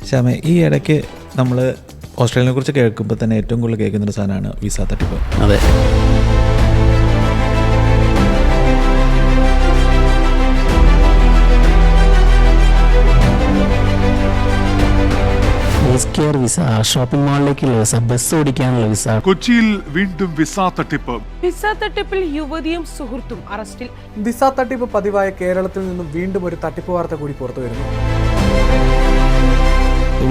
ശ്യാമേ, ഈ ഇടയ്ക്ക് നമ്മൾ ഓസ്ട്രേലിയനെ കുറിച്ച് കേൾക്കുമ്പോൾ തന്നെ ഏറ്റവും കൂടുതൽ കേൾക്കുന്നൊരു സാധനമാണ് വിസ തട്ടിപ്പ്. അതെ. വിസ, ഷോപ്പിംഗ് മാളിലേക്കുള്ള വിസ, ബസ് ഓടിക്കാനുള്ള വിസ. കൊച്ചിയിൽ വീണ്ടും വിസ തട്ടിപ്പ്. വിസ തട്ടിപ്പിൽ യുവതിയും സുഹൃത്തും അറസ്റ്റിൽ. വിസ തട്ടിപ്പ് പതിവായ കേരളത്തിൽ നിന്നും വീണ്ടും ഒരു തട്ടിപ്പ് വാർത്ത കൂടി പുറത്തു വരുന്നു.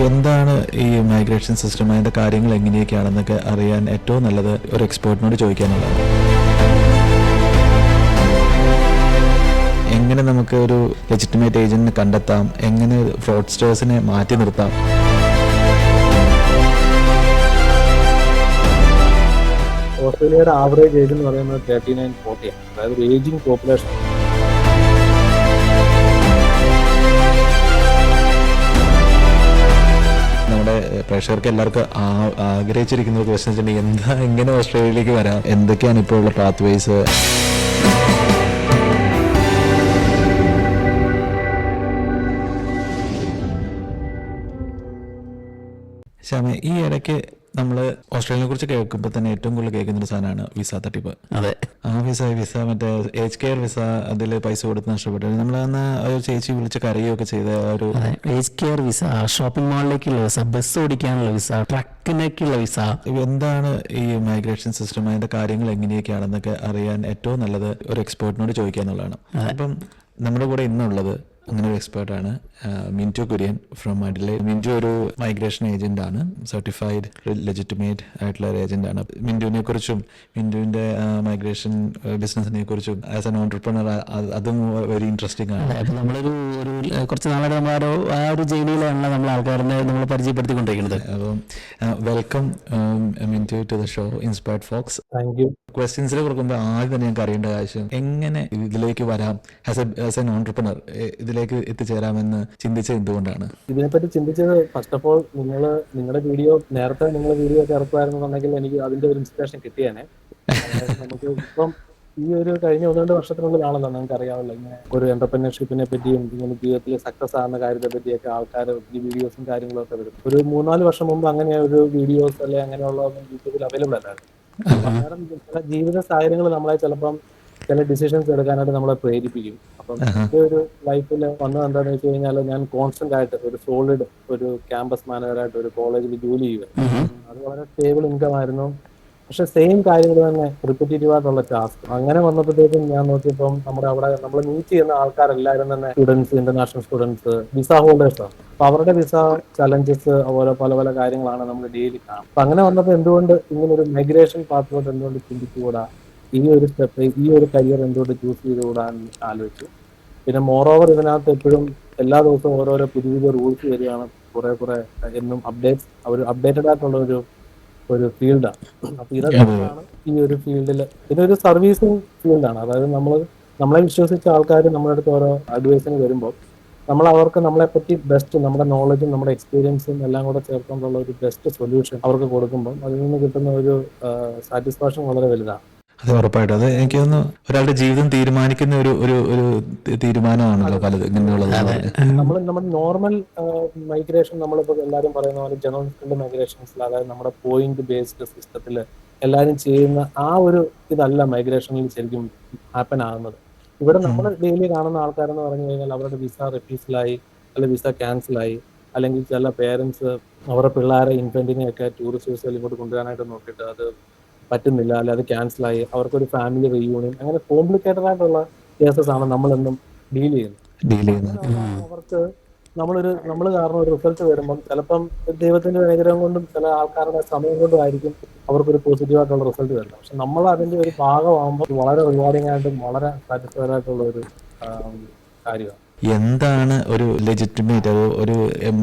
എന്താണ് ഈ മൈഗ്രേഷൻ സിസ്റ്റം, അതിൻ്റെ കാര്യങ്ങൾ എങ്ങനെയൊക്കെയാണെന്നൊക്കെ അറിയാൻ ഏറ്റവും നല്ലത് ഒരു എക്സ്പേർട്ടിനോട് ചോദിക്കാനുള്ളതാണ്. എങ്ങനെ നമുക്ക് ഒരു ലെജിറ്റിമേറ്റ് ഏജന്റിനെ കണ്ടെത്താം, എങ്ങനെ ഫ്രോഡ്സ്റ്റേഴ്സിനെ മാറ്റി നിർത്താം. ഓസ്ട്രേലിയയുടെ ആവറേജ് ഏജ് എന്ന് പറയുന്നത് 39-40 ആണ്. അതായത് ഒരു ഏജിങ് പോപ്പുലേഷൻ. നമ്മുടെ പ്രേക്ഷകർക്ക് എല്ലാവർക്കും ആഗ്രഹിച്ചിരിക്കുന്ന ഒരു ക്വസ്റ്റ്യൻ വെച്ചിട്ടുണ്ടെങ്കിൽ എങ്ങനെ ഓസ്ട്രേലിയയിലേക്ക് വരാം, എന്തൊക്കെയാണ് ഇപ്പോൾ ഉള്ള പാത്ത് വേസ്. ശ്യാമേ, ഈ ഇടയ്ക്ക് നമ്മൾ ഓസ്ട്രേലിയനെ കുറിച്ച് കേൾക്കുമ്പോൾ തന്നെ ഏറ്റവും കൂടുതൽ കേൾക്കുന്നൊരു സാധനമാണ് വിസ തട്ടിപ്പ്. അതെ. ആ വിസ മറ്റേ ഏജ് കെയർ വിസ, അതിൽ പൈസ കൊടുത്ത് നഷ്ടപ്പെട്ടു. നമ്മളന്ന് ഒരു ചേച്ചി വിളിച്ച് കരയുകയൊക്കെ ചെയ്ത ഒരു ഏജ് കെയർ വിസ, ഷോപ്പിംഗ് മാളിലേക്കുള്ള വിസ, ബസ് ഓടിക്കാനുള്ള വിസ, ട്രക്കിനേക്കുള്ള വിസ. എന്താണ് ഈ മൈഗ്രേഷൻ സിസ്റ്റം, അതിന്റെ കാര്യങ്ങൾ എങ്ങനെയൊക്കെയാണെന്നൊക്കെ അറിയാൻ ഏറ്റവും നല്ലത് ഒരു എക്സ്പേർട്ടിനോട് ചോദിക്കാന്നുള്ളതാണ്. അപ്പം നമ്മുടെ കൂടെ ഇന്നുള്ളത് അങ്ങനെ ഒരു എക്സ്പേർട്ടാണ് മിന്റു കുര്യൻ ഫ്രം അഡിലെയ്ഡ്. മിന്റു ഒരു മൈഗ്രേഷൻ ഏജന്റ് ആണ്, സർട്ടിഫൈഡ് ലെജിറ്റിമേറ്റ് ആയിട്ടുള്ള ഒരു ഏജന്റ് ആണ്. മിന്റുവിനെ കുറിച്ചും മിന്റുവിന്റെ മൈഗ്രേഷൻ ബിസിനസിനെ കുറിച്ചും ആസ് എൻ ഓൺട്രപ്രണർ അതും വെരി ഇൻട്രസ്റ്റിംഗ് ആണ്. അപ്പൊ നമ്മളൊരു കുറച്ച് നാളെ നമ്മളൊരു ആ ഒരു ജേണിയിലാണ് നമ്മൾ ആൾക്കാരെ നമ്മൾ പരിചയപ്പെടുത്തിക്കൊണ്ടിരിക്കുന്നത്. അപ്പം welcome Mintu to the show inspired folks. Thank you. ക്വസ്റ്റ്യൻസിൽ കൊടുക്കുമ്പോൾ ആദ്യം തന്നെ ഞങ്ങൾക്ക് അറിയേണ്ട ആവശ്യം, എങ്ങനെ ഇതിലേക്ക് വരാം ആസ് എൻ ഓൺട്രപ്രണർ, ഇതിലേക്ക് എത്തിച്ചേരാമെന്ന് ചിന്തിച്ചത് എന്തുകൊണ്ടാണ്? ഇതിനെപ്പറ്റി ചിന്തിച്ചത് ഫസ്റ്റ് ഓഫ് ഓൾ നിങ്ങളുടെ വീഡിയോ നേരത്തെ വീഡിയോ ഒക്കെ ഇറക്കുമായിരുന്നുണ്ടെങ്കിൽ എനിക്ക് അതിന്റെ ഒരു ഇൻസ്പിറേഷൻ കിട്ടിയേനെ. നമുക്ക് ഇപ്പം ഈ ഒരു കഴിഞ്ഞ 1-2 വർഷത്തിനുള്ളിലാണല്ലോ നിങ്ങൾക്ക് അറിയാമല്ലോ ഇങ്ങനെ ഒരു എന്റർപ്രണർഷിപ്പിനെ പറ്റിയും ഇങ്ങനെ ജീവിതത്തിൽ സക്സസ് ആകുന്ന കാര്യത്തെ പറ്റിയൊക്കെ ആൾക്കാർ ഈ വീഡിയോസും കാര്യങ്ങളൊക്കെ വരും. ഒരു 3-4 വർഷം മുമ്പ് അങ്ങനെ ഒരു വീഡിയോസ് അല്ലെ അങ്ങനെയുള്ള യൂട്യൂബിൽ അവൈലബിൾ അല്ലായിരുന്നു. കാരണം ചില ജീവിത സാഹചര്യങ്ങൾ നമ്മളെ ചിലപ്പം ചില ഡിസിഷൻസ് എടുക്കാനായിട്ട് നമ്മളെ പ്രേരിപ്പിക്കും. അപ്പം എന്റെ ഒരു ലൈഫിൽ വന്നത് എന്താണെന്ന് വെച്ച് കഴിഞ്ഞാൽ, ഞാൻ കോൺസ്റ്റന്റ് ആയിട്ട് ഒരു സോളിഡ് ഒരു ക്യാമ്പസ് മാനേജറായിട്ട് ഒരു കോളേജിൽ ജോലി ചെയ്യുക. അത് വളരെ സ്റ്റേബിൾ ഇൻകം ആയിരുന്നു. പക്ഷെ സെയിം കാര്യങ്ങൾ തന്നെ റിപ്പറ്റേറ്റീവ് ആയിട്ടുള്ള ടാസ്ക്. അങ്ങനെ വന്നപ്പോഴത്തേക്കും ഞാൻ നോക്കിയപ്പം അവിടെ നമ്മൾ മീറ്റ് ചെയ്യുന്ന ആൾക്കാരെല്ലാവരും തന്നെ students, international students, visa holders ആണ്. അപ്പൊ അവരുടെ വിസ ചലഞ്ചസ് അതുപോലെ പല പല കാര്യങ്ങളാണ് നമ്മൾ ഡെയിലി കാണും. അപ്പൊ അങ്ങനെ വന്നപ്പോൾ എന്തുകൊണ്ട് ഇങ്ങനെ ഒരു മൈഗ്രേഷൻ പാത്തിലോട്ട് എന്തുകൊണ്ട് ചിന്തിച്ചുകൂടാ, ഈ ഒരു സ്റ്റെപ്പ്, ഈ ഒരു കരിയർ എന്തുകൊണ്ട് ചൂസ് ചെയ്തുകൂടാൻ ആലോചിച്ചു. പിന്നെ മോറോവർ ഇതിനകത്ത് എപ്പോഴും എല്ലാ ദിവസവും ഓരോരോ പുതിയ പുതിയ റൂൾസ് വരികയാണ്. കുറെ എന്നും അപ്ഡേറ്റഡ് ആയിട്ടുള്ള ഒരു ഫീൽഡാണ്. അപ്പൊ ഇതൊക്കെയാണ് ഈ ഒരു ഫീൽഡിൽ. ഇതൊരു സർവീസിങ് ഫീൽഡാണ്. അതായത് നമ്മളെ വിശ്വസിച്ച ആൾക്കാർ നമ്മുടെ അടുത്ത് ഓരോ അഡ്വൈസിന് വരുമ്പോൾ നമ്മൾ അവർക്ക് നമ്മളെപ്പറ്റി ബെസ്റ്റ്, നമ്മുടെ നോളജും നമ്മുടെ എക്സ്പീരിയൻസും എല്ലാം കൂടെ ചേർക്കൊണ്ടുള്ള ഒരു ബെസ്റ്റ് സൊല്യൂഷൻ അവർക്ക് കൊടുക്കുമ്പോൾ അതിൽ നിന്ന് കിട്ടുന്ന ഒരു സാറ്റിസ്ഫാക്ഷൻ വളരെ വലുതാണ്. അത് ഉറപ്പായിട്ടും. അത് എനിക്ക് തോന്നുന്നു ഒരാളുടെ ജീവിതം തീരുമാനിക്കുന്ന ഒരു തീരുമാനമാണല്ലോ പലത് ഇങ്ങനെയുള്ളത്. നമ്മുടെ നോർമൽ മൈഗ്രേഷൻ നമ്മളിപ്പോ എല്ലാവരും പറയുന്ന പോലെ ജനറൽ മൈഗ്രേഷൻസിൽ, അതായത് നമ്മുടെ പോയിന്റ് ബേസ്ഡ് സിസ്റ്റത്തിൽ എല്ലാവരും ചെയ്യുന്ന ആ ഒരു ഇതല്ല മൈഗ്രേഷനിൽ ശരിക്കും ഹാപ്പൻ ആകുന്നത്. ഇവിടെ നമ്മൾ ഡെയിലി കാണുന്ന ആൾക്കാരെന്ന് പറഞ്ഞു കഴിഞ്ഞാൽ അവരുടെ വിസ റിഫ്യൂസലായി, അല്ലെങ്കിൽ വിസ ക്യാൻസലായി, അല്ലെങ്കിൽ ചില പേരൻസ് അവരുടെ പിള്ളേരെ ഇൻഫന്റിനെയൊക്കെ ടൂറിസ്റ്റ് വിസയിൽ ഇങ്ങോട്ട് കൊണ്ടുവരാനായിട്ട് നോക്കിയിട്ട് അത് പറ്റുന്നില്ല, അല്ലെ അത് ക്യാൻസലായി, അവർക്കൊരു ഫാമിലി റീയൂണിയൻ, അങ്ങനെ കോംപ്ലിക്കേറ്റഡ് ആയിട്ടുള്ള കേസസ് ആണ് നമ്മളെന്നും ഡീൽ ചെയ്യുന്നത്. അവർക്ക് നമ്മൾ കാരണം ഒരു റിസൾട്ട് വരുമ്പം ചിലപ്പം ദൈവത്തിന്റെ അനുഗ്രഹം കൊണ്ടും ചില ആൾക്കാരുടെ സമയം കൊണ്ടും ആയിരിക്കും അവർക്കൊരു പോസിറ്റീവ് ആയിട്ടുള്ള റിസൾട്ട് വരുന്നത്. പക്ഷെ നമ്മൾ അതിന്റെ ഒരു ഭാഗമാകുമ്പോൾ വളരെ റിവാർഡിംഗ് ആയിട്ടും വളരെ സാറ്റിസ്ഫൈഡ് ആയിട്ടുള്ള ഒരു കാര്യമാണ്. എന്താണ് ഒരു ലെജിറ്റിമേറ്റ് ഒരു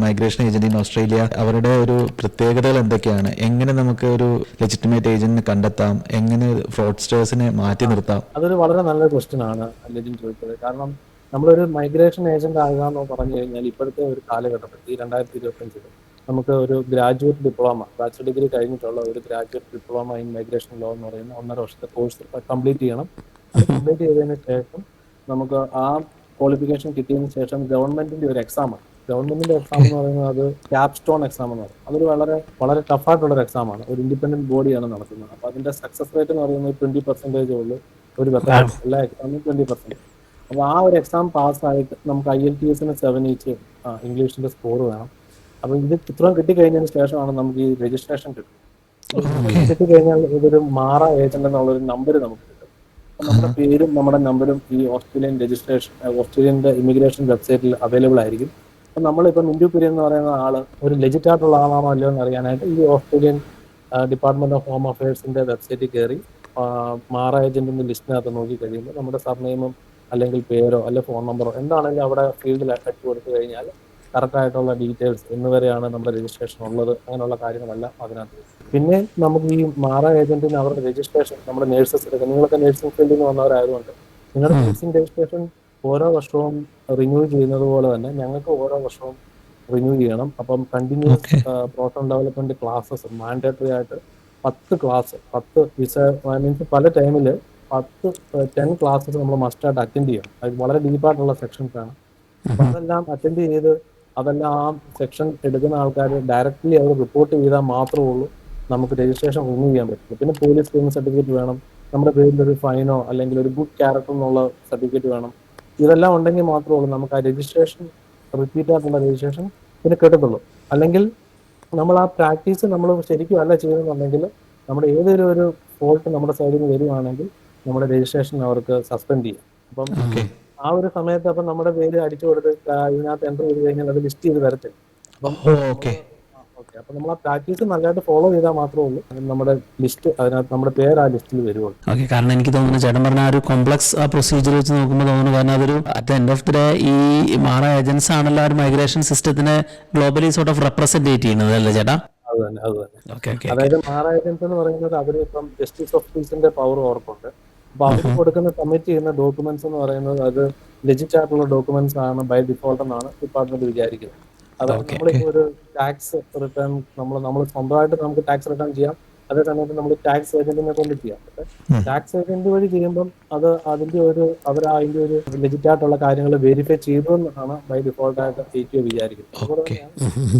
മൈഗ്രേഷൻ ഏജന്റ് ഇൻ ഓസ്ട്രേലിയ, അവരുടെ ഒരു പ്രത്യേകതകൾ എന്തൊക്കെയാണ്, എങ്ങനെ നമുക്ക് ഒരു ലെജിറ്റിമേറ്റ് ഏജന്റിനെ കണ്ടെത്താം, എങ്ങനെ ഫ്രോഡ്സ്റ്റേഴ്സിനെ മാറ്റി നിർത്താം? അതൊരു വളരെ നല്ല ക്വസ്റ്റ്യൻ ആണ് ലെജിൻ ചോദിച്ചത്. കാരണം നമ്മളൊരു മൈഗ്രേഷൻ ഏജന്റ് ആകാന്ന് പറഞ്ഞു കഴിഞ്ഞാൽ ഇപ്പോഴത്തെ ഒരു കാലഘട്ടത്തിൽ ഈ 2025 നമുക്ക് ഒരു ഗ്രാജുവേറ്റ് ഡിപ്ലോമ, ബാച്ചിലർ ഡിഗ്രി കഴിഞ്ഞിട്ടുള്ള ഒരു graduate diploma in migration law എന്ന് പറയുന്ന 1.5 വർഷത്തെ കോഴ്സ് കംപ്ലീറ്റ് ചെയ്യണം. കംപ്ലീറ്റ് ചെയ്തതിന് ശേഷം നമുക്ക് ആ ക്വാളിഫിക്കേഷൻ കിട്ടിയതിന് ശേഷം ഗവൺമെന്റിന്റെ ഒരു എക്സാമാണ്, ഗവൺമെന്റിന്റെ എക്സാം എന്ന് പറയുന്നത് അത് ക്യാപ്സ്റ്റോൺ എക്സാം എന്ന് പറയും. അതൊരു വളരെ വളരെ ടഫായിട്ടുള്ള ഒരു എക്സാമാണ്. ഒരു ഇൻഡിപെൻഡന്റ് ബോഡിയാണ് നടത്തുന്നത്. അപ്പോൾ അതിന്റെ സക്സസ് റേറ്റ് എന്ന് പറയുന്നത് 20% ഉള്ളൂ ഒരു വെപ്പൺ. എല്ലാ എക്സാമിനും 20%. അപ്പോൾ ആ ഒരു എക്സാം പാസ്സായിട്ട് നമുക്ക് IELTS 7 ഇംഗ്ലീഷിന്റെ സ്കോർ വേണം. അപ്പോൾ ഇത് ഇത്രയും കിട്ടിക്കഴിഞ്ഞതിന് ശേഷമാണ് നമുക്ക് ഈ രജിസ്ട്രേഷൻ കിട്ടുന്നത്. കിട്ടിക്കഴിഞ്ഞാൽ ഇതൊരു മാറ ഏജന്റ് എന്നുള്ളൊരു നമ്പർ നമുക്ക് കിട്ടും. നമ്മുടെ പേരും നമ്മുടെ നമ്പരും ഈ ഓസ്ട്രേലിയന്റെ ഇമിഗ്രേഷൻ വെബ്സൈറ്റിൽ അവൈലബിൾ ആയിരിക്കും. അപ്പം നമ്മളിപ്പോൾ മിന്റു കുര്യൻ എന്ന് പറയുന്ന ആള് ഒരു ലെജിറ്റ് ആയിട്ടുള്ള ആളാണോ അല്ലയോ എന്ന് അറിയാനായിട്ട് ഈ ഓസ്ട്രേലിയൻ ഡിപ്പാർട്ട്മെന്റ് ഓഫ് ഹോം അഫയേഴ്സിന്റെ വെബ്സൈറ്റിൽ കയറി മാറ ഏജന്റിന്റെ ലിസ്റ്റിനകത്ത് നോക്കി കഴിയുമ്പോൾ നമ്മുടെ സർനെയിമും അല്ലെങ്കിൽ പേരോ അല്ലെങ്കിൽ ഫോൺ നമ്പറോ എന്താണെങ്കിലും അവിടെ ഫീൽഡിൽ അടിച്ചു കൊടുത്തു കഴിഞ്ഞാൽ കറക്റ്റായിട്ടുള്ള ഡീറ്റെയിൽസ് ഇന്നുവരെയാണ് നമ്മുടെ രജിസ്ട്രേഷൻ ഉള്ളത്, അങ്ങനെയുള്ള കാര്യങ്ങളെല്ലാം അതിനകത്ത്. പിന്നെ നമുക്ക് ഈ മാറ ഏജന്റിന് അവരുടെ രജിസ്ട്രേഷൻ നമ്മുടെ നേഴ്സസ് എടുക്കുക. നിങ്ങളൊക്കെ നേഴ്സിംഗ് ഫീൽഡിൽ നിന്ന് വന്നവരായതുകൊണ്ട് നിങ്ങളുടെ നേഴ്സിംഗ് രജിസ്ട്രേഷൻ ഓരോ വർഷവും റിന്യൂ ചെയ്യുന്നത് പോലെ തന്നെ ഞങ്ങൾക്ക് ഓരോ വർഷവും റിന്യൂ ചെയ്യണം. അപ്പം continuous professional development classes mandatory ആയിട്ട് 10 ക്ലാസ് 10 വിസ മീൻസ് പല ടൈമിൽ 10 ക്ലാസ്സസ് നമ്മൾ മസ്റ്റായിട്ട് അറ്റൻഡ് ചെയ്യണം. അത് വളരെ ഡീപ്പായിട്ടുള്ള സെക്ഷൻസ് ആണ്. അപ്പം അതെല്ലാം അറ്റൻഡ് ചെയ്ത് അതെല്ലാം ആ സെക്ഷൻ എടുക്കുന്ന ആൾക്കാർ ഡയറക്റ്റ്ലി അവർ റിപ്പോർട്ട് ചെയ്താൽ മാത്രമേ ഉള്ളൂ നമുക്ക് രജിസ്ട്രേഷൻ റിന്യൂ ചെയ്യാൻ പറ്റുള്ളൂ. പിന്നെ പോലീസ് ക്രിമിനൽ സർട്ടിഫിക്കറ്റ് വേണം, നമ്മുടെ പേരിൽ ഒരു ഫൈനോ അല്ലെങ്കിൽ ഒരു ഗുഡ് ക്യാരക്ടർ എന്നുള്ള സർട്ടിഫിക്കറ്റ് വേണം. ഇതെല്ലാം ഉണ്ടെങ്കിൽ മാത്രമേ ഉള്ളൂ നമുക്ക് ആ രജിസ്ട്രേഷൻ റിപ്പീറ്റ് ആയിട്ടുള്ള രജിസ്ട്രേഷൻ പിന്നെ കിട്ടത്തുള്ളൂ. അല്ലെങ്കിൽ നമ്മൾ ആ പ്രാക്ടീസ് നമ്മൾ ശരിക്കും അല്ല ചെയ്യുന്നുണ്ടെങ്കിൽ നമ്മുടെ ഏതൊരു ഒരു ഫോൾട്ട് നമ്മുടെ സൈഡിൽ നിന്ന് വരുവാണെങ്കിൽ നമ്മുടെ രജിസ്ട്രേഷൻ അവർക്ക് സസ്പെൻഡ് ചെയ്യാം. അപ്പം ആ ഒരു സമയത്ത് അപ്പം നമ്മുടെ പേര് അടിച്ചു കൊടുത്ത് ഇതിനകത്ത് എൻ്റർ ചെയ്ത് കഴിഞ്ഞാൽ അത് ലിസ്റ്റ് ചെയ്ത് വരത്തില്ല. അപ്പം അപ്പൊ നമ്മൾ ആ പ്രാക്ടീസ് നല്ലതായിട്ട് ഫോളോ ചെയ്താൽ മാത്രമേ ഉള്ളൂ നമ്മുടെ ലിസ്റ്റ് അതിനകത്ത് നമ്മുടെ പേര് ആ ലിസ്റ്റിൽ വരുള്ളൂ. ഓക്കെ, കാരണം എനിക്ക് തോന്നുന്നു ചേട്ടൻ പറഞ്ഞ ആ ഒരു കോംപ്ലക്സ് ആ പ്രൊസീജിയർ വെച്ച് നോക്കുമ്പോൾ തോന്നുന്നു, കാരണം അതൊരു at the end of the day ഈ മാറ ഏജൻസ് ആണല്ലോ ഒരു മൈഗ്രേഷൻ സിസ്റ്റത്തിനെ ഗ്ലോബലി സോർട്ട് ഓഫ് റെപ്രസെന്റ് ചെയ്യുന്നത് അല്ലേ ചേട്ടാ? അത് തന്നെ. അതായത് മാറ ഏജൻസ് എന്ന് പറയുന്നത് അവർ ഇപ്പം ജസ്റ്റിസ് ഓഫ് പീസിന്റെ പവർ ഓർക്കുണ്ട്. അപ്പൊ അവർ കൊടുക്കുന്ന സബ്മിറ്റ് ചെയ്യുന്ന ഡോക്യുമെന്റ്സ് എന്ന് പറയുന്നത് അത് ലെജിറ്റ് ആയിട്ടുള്ള ഡോക്യുമെന്റ്സ് ആണ് ബൈ ഡിഫോൾട്ട് എന്നാണ് ഡിപ്പാർട്ട്മെന്റ് വിചാരിക്കുന്നത്. അതായത് നമ്മളിപ്പോ ഒരു ടാക്സ് റിട്ടേൺ നമ്മൾ സ്വന്തമായിട്ട് നമുക്ക് ടാക്സ് റിട്ടേൺ ചെയ്യാം, അതേ സമയത്ത് നമ്മൾ ടാക്സ് ഏജന്റിനെ കൊണ്ട് ചെയ്യാം. ടാക്സ് ഏജന്റ് വഴി ചെയ്യുമ്പം അത് അതിന്റെ ഒരു അതിന്റെ ഒരു ലെജിറ്റ് ആയിട്ടുള്ള കാര്യങ്ങൾ വെരിഫൈ ചെയ്തു എന്നാണ് ബൈ ഡിഫോൾട്ട് ആയിട്ട് ATO വിചാരിക്കുന്നത്.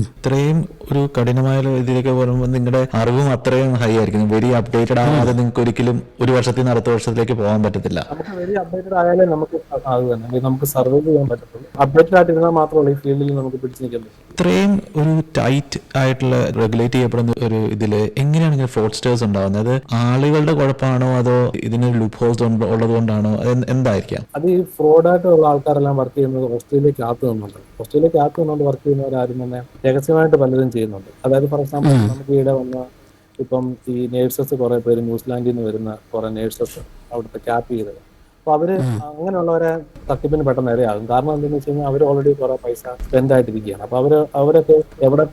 ഇത്രയും ഒരു കഠിനമായ ഇതിലേക്ക് പറയുമ്പോൾ നിങ്ങളുടെ അറിവും അത്രയും ഹൈ ആയിരിക്കും. വെരി അപ്ഡേറ്റഡ് ആവാതെ നിങ്ങൾക്ക് ഒരിക്കലും ഒരു വർഷത്തിൽ നിന്ന് അടുത്ത വർഷത്തിലേക്ക് പോകാൻ പറ്റത്തില്ല. നമുക്ക് വെരി അപ്ഡേറ്റഡ് ആയാലേ നമുക്ക് അത് തന്നെ നമുക്ക് സർവൈവ് ചെയ്യാൻ പറ്റത്തുള്ളൂ. അപ്ഡേറ്റഡ് ആയിട്ടിരുന്നാൽ മാത്രമേ ഈ ഫീൽഡിൽ നമുക്ക് പിടിച്ചു നിൽക്കാൻ പറ്റും. ഇത്രയും ഒരു ടൈറ്റ് ആയിട്ടുള്ള റെഗുലേറ്റ് ചെയ്യപ്പെടുന്ന ഒരു ഇതില് എങ്ങനെയാണ് ഇങ്ങനെ ഫ്രോഡ്സ്റ്റേഴ്സ് ഉണ്ടാവുന്നത്? അത് ആളുകളുടെ കുഴപ്പമാണോ അതോ ഇതിനൊരു ലൂപ്പ് ഹോൾസ് ഉള്ളത് കൊണ്ടാണോ? എന്തായിരിക്കാം അത്? ഈ ഫ്രോഡായിട്ടുള്ള ആൾക്കാരെല്ലാം വർക്ക് ചെയ്യുന്നത് ഓസ്ട്രേലിയക്കകത്ത് നിന്നുണ്ട്. ഓസ്ട്രേലിയക്കകത്ത് നിന്നുകൊണ്ട് വർക്ക് ചെയ്യുന്നവരാരും തന്നെ രഹസ്യമായിട്ട് പലരും ചെയ്യുന്നുണ്ട്. അതായത് ഫോർ എക്സാമ്പിൾ നമുക്ക് ഇവിടെ വന്ന ഇപ്പം ഈ നേഴ്സസ് കുറെ പേര് ന്യൂസിലാൻഡിൽ നിന്ന് വരുന്ന കുറെ നേഴ്സസ് അവിടുത്തെ ക്യാപ്പ് ചെയ്തത്. അപ്പൊ അവര് അങ്ങനെയുള്ളവരെ തട്ടിപ്പിന് പെട്ടെന്ന് ഇരയാകും. കാരണം എന്താണെന്ന് വെച്ച് കഴിഞ്ഞാൽ അവർ ഓൾറെഡി കുറെ പൈസ സ്പെൻഡ് ആയിട്ടിരിക്കുകയാണ്. അപ്പൊ അവരൊക്കെ എവിടെ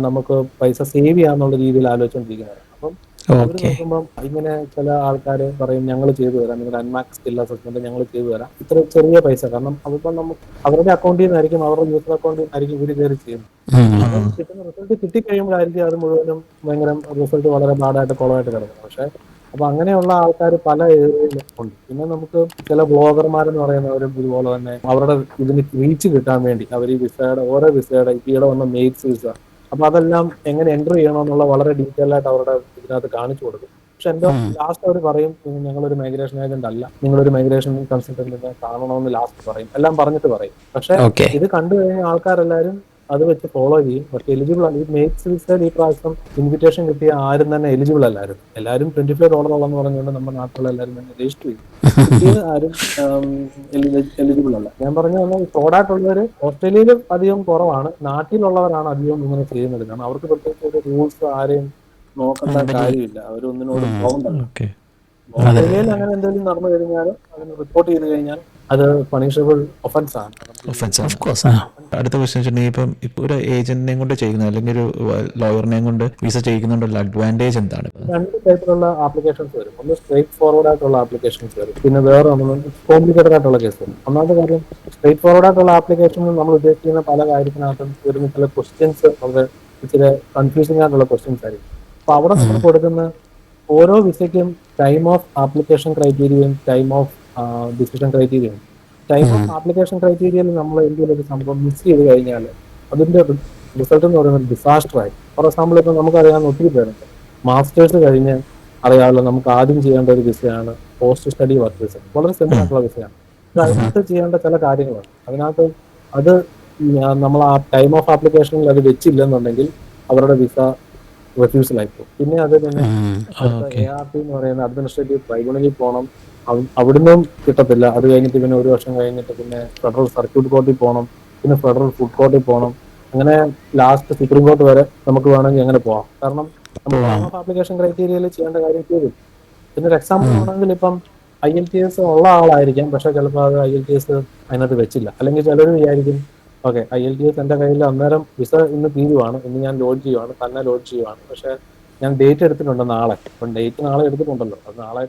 നമുക്ക് പൈസ സേവ് ചെയ്യാന്നുള്ള രീതിയിൽ ആലോചിച്ചുകൊണ്ടിരിക്കുന്നവരാണ്. അപ്പം അവർ നോക്കുമ്പോൾ ഇങ്ങനെ ചില ആൾക്കാർ പറയും ഞങ്ങൾ ചെയ്തു തരാം, നിങ്ങളുടെ അൺമാക്സ് സ്കിൽ അസസ്മെന്റ് ഞങ്ങൾ ചെയ്തു തരാം, ഇത്ര ചെറിയ പൈസ. കാരണം അതിപ്പം നമുക്ക് അവരുടെ അക്കൗണ്ടിൽ നിന്നായിരിക്കും അവരുടെ യൂസർ അക്കൗണ്ടിൽ നിന്നായിരിക്കും ഇവർ കയറി ചെയ്യുന്നത്. അപ്പം കിട്ടുന്ന റിസൾട്ട് കിട്ടിക്കഴിയുമ്പോഴായിരിക്കും അത് മുഴുവനും ഭയങ്കര റിസൾട്ട് വളരെ ബാഡായിട്ട് കുളമായിട്ട് കിടക്കുന്നത്. പക്ഷെ അപ്പൊ അങ്ങനെയുള്ള ആൾക്കാർ പല ഏരിയയിലും ഉണ്ട്. പിന്നെ നമുക്ക് ചില ബ്ലോഗർമാരെന്ന് പറയുന്നവരും ഇതുപോലെ തന്നെ അവരുടെ ഇതിന് റീച്ച് കിട്ടാൻ വേണ്ടി അവർ ഈ വിസയുടെ ഓരോ വിസയുടെ ഇവിടെ വന്ന മെയ്റ്റ്സ് വിസ അപ്പൊ അതെല്ലാം എങ്ങനെ എൻ്റർ ചെയ്യണമെന്നുള്ള വളരെ ഡീറ്റെയിൽ ആയിട്ട് അവരുടെ ഇതിനകത്ത് കാണിച്ചു കൊടുക്കും. പക്ഷെ എന്തോ ലാസ്റ്റ് അവർ പറയും ഞങ്ങളൊരു മൈഗ്രേഷൻ ഏജന്റ് അല്ല, നിങ്ങളൊരു മൈഗ്രേഷൻ കൺസൾട്ടന്റിനെ കാണണമെന്ന് ലാസ്റ്റ് പറയും. എല്ലാം പറഞ്ഞിട്ട് പറയും. പക്ഷെ ഇത് കണ്ടു കഴിഞ്ഞ ആൾക്കാരെല്ലാരും അത് വെച്ച് ഫോളോ ചെയ്യും. പക്ഷെ എലിജിബിൾ അല്ല. ഈ മെയ്റ്റ്സ് വിസയിൽ ഈ പ്രാവശ്യം ഇൻവിറ്റേഷൻ കിട്ടിയ ആരും തന്നെ എലിജിബിൾ അല്ലായിരുന്നു. എല്ലാവരും $25 എന്ന് പറഞ്ഞുകൊണ്ട് നമ്മുടെ നാട്ടിലുള്ള എല്ലാവരും തന്നെ രജിസ്റ്റർ ചെയ്തു. കിട്ടിയത് ആരും എലിജിബിൾ അല്ല. ഞാൻ പറഞ്ഞു തന്നെ ഫ്രോഡായിട്ടുള്ളവർ ഓസ്ട്രേലിയയിൽ അധികം കുറവാണ്, നാട്ടിലുള്ളവരാണ് അധികം ഇങ്ങനെ ചെയ്യുന്നത്. കാരണം അവർക്ക് പ്രത്യേകിച്ച് ഒരു റൂൾസ് ആരെയും നോക്കേണ്ട കാര്യമില്ല, അവരൊന്നിനോടും പോകണ്ടല്ലോ. ഓസ്ട്രേലിയയിൽ അങ്ങനെ എന്തെങ്കിലും നടന്നു കഴിഞ്ഞാൽ അതിന് റിപ്പോർട്ട് ചെയ്ത് കഴിഞ്ഞാൽ അത് പണിഷബിൾ ഒഫൻസ് ആണ്. അടുത്ത ക്വസ്റ്റ്യൻ വെച്ചിട്ടുണ്ടെങ്കിൽ ഇപ്പൊ ഒരു ഏജന്റിനെയും കൊണ്ട് ചെയ്യുന്നത് അല്ലെങ്കിൽ ഒരു ലോയറിനെയും കൊണ്ട് വിസ ചെയ്യുന്നതുകൊണ്ടുള്ള അഡ്വാൻറ്റേജ് എന്താണ്? 2 ടൈപ്പിലുള്ള ആപ്ലിക്കേഷൻസ് വരും. ഒന്ന് സ്ട്രേറ്റ് ഫോർവേഡ് ആയിട്ടുള്ള ആപ്ലിക്കേഷൻസ് വരും, പിന്നെ വേറെ കോംപ്ലിക്കേറ്റഡ് ആയിട്ടുള്ള കേസ് വരും. ഒന്നാമത്തെ കാര്യം സ്ട്രേറ്റ് ഫോർവേഡ് ആയിട്ടുള്ള ആപ്ലിക്കേഷനിൽ നമ്മൾ ഉദ്ദേശിക്കുന്ന പല കാര്യത്തിനകത്തും വരുന്ന ചില ക്വസ്റ്റ്യൻസ് വളരെ ഇച്ചിരി കൺഫ്യൂസിംഗ് ആയിട്ടുള്ള ക്വസ്റ്റ്യൻസ് ആയിരിക്കും. അപ്പൊ അവിടെ നമ്മൾ കൊടുക്കുന്ന ഓരോ വിസയ്ക്കും ടൈം ഓഫ് ആപ്ലിക്കേഷൻ ക്രൈറ്റീരിയയും ടൈം ഓഫ് ഡിസിഷൻ ക്രൈറ്റീരിയയും ടൈം ഓഫ് ആപ്ലിക്കേഷൻ ക്രൈറ്റീരിയയിൽ നമ്മൾ എന്തെങ്കിലും ഒരു സംഭവം മിസ് ചെയ്ത് കഴിഞ്ഞാൽ അതിന്റെ റിസൾട്ട് എന്ന് പറയുന്നത് ഡിസാസ്റ്റർ ആയി. ഫോർ എക്സാമ്പിൾ ഇപ്പൊ നമുക്കറിയാവുന്ന ഒത്തിരി പേരുണ്ട്. മാസ്റ്റേഴ്സ് കഴിഞ്ഞ് അറിയാമല്ലോ, നമുക്ക് ആദ്യം ചെയ്യേണ്ട ഒരു വിസയാണ് പോസ്റ്റ് സ്റ്റഡി വർക്ക് വിസ. വളരെ സിമ്പിൾ ആയിട്ടുള്ള വിസയാണ്. അതിനകത്ത് ചെയ്യേണ്ട ചില കാര്യങ്ങളുണ്ട്. അതിനകത്ത് അത് നമ്മൾ ആ ടൈം ഓഫ് ആപ്ലിക്കേഷനിൽ അത് വെച്ചില്ലെന്നുണ്ടെങ്കിൽ അവരുടെ വിസ റിഫ്യൂസൽ ആയിപ്പോകും. പിന്നെ ART എന്ന് പറയുന്ന അഡ്മിനിസ്ട്രേറ്റീവ് ട്രൈബ്യൂണലിൽ പോകണം. അവിടുന്നും കിട്ടത്തില്ല. അത് കഴിഞ്ഞിട്ട് പിന്നെ ഒരു വർഷം കഴിഞ്ഞിട്ട് പിന്നെ ഫെഡറൽ സർക്യൂട്ട് കോർട്ടിൽ പോകണം, പിന്നെ ഫെഡറൽ ഫുഡ് കോർട്ടിൽ പോകണം. അങ്ങനെ ലാസ്റ്റ് സുപ്രീം കോർട്ട് വരെ നമുക്ക് വേണമെങ്കിൽ അങ്ങനെ പോവാം. കാരണം നമ്മൾ ടൈം ഓഫ് ആപ്ലിക്കേഷൻ ക്രൈറ്റീരിയയിൽ ചെയ്യേണ്ട കാര്യം ചെയ്തു. പിന്നെ ഒരു എക്സാമ്പിൾ ആണെങ്കിൽ ഇപ്പം IELTS ഉള്ള ആളായിരിക്കാം, പക്ഷെ ചിലപ്പോൾ അത് IELTS അതിനകത്ത് വെച്ചില്ല. അല്ലെങ്കിൽ ചിലർ വിചാരിക്കും ഓക്കെ IELTS എൻ്റെ കയ്യിൽ അന്നേരം വിസ ഇന്ന് തീരുവാണ്, ഇന്ന് ഞാൻ ലോഡ് ചെയ്യുവാണ്, തന്നെ ലോഡ് ചെയ്യുവാണ്, പക്ഷെ ഞാൻ ഡേറ്റ് എടുത്തിട്ടുണ്ട് നാളെ. അപ്പം ഡേറ്റ് നാളെ എടുത്തിട്ടുണ്ടല്ലോ, അത് നാളെ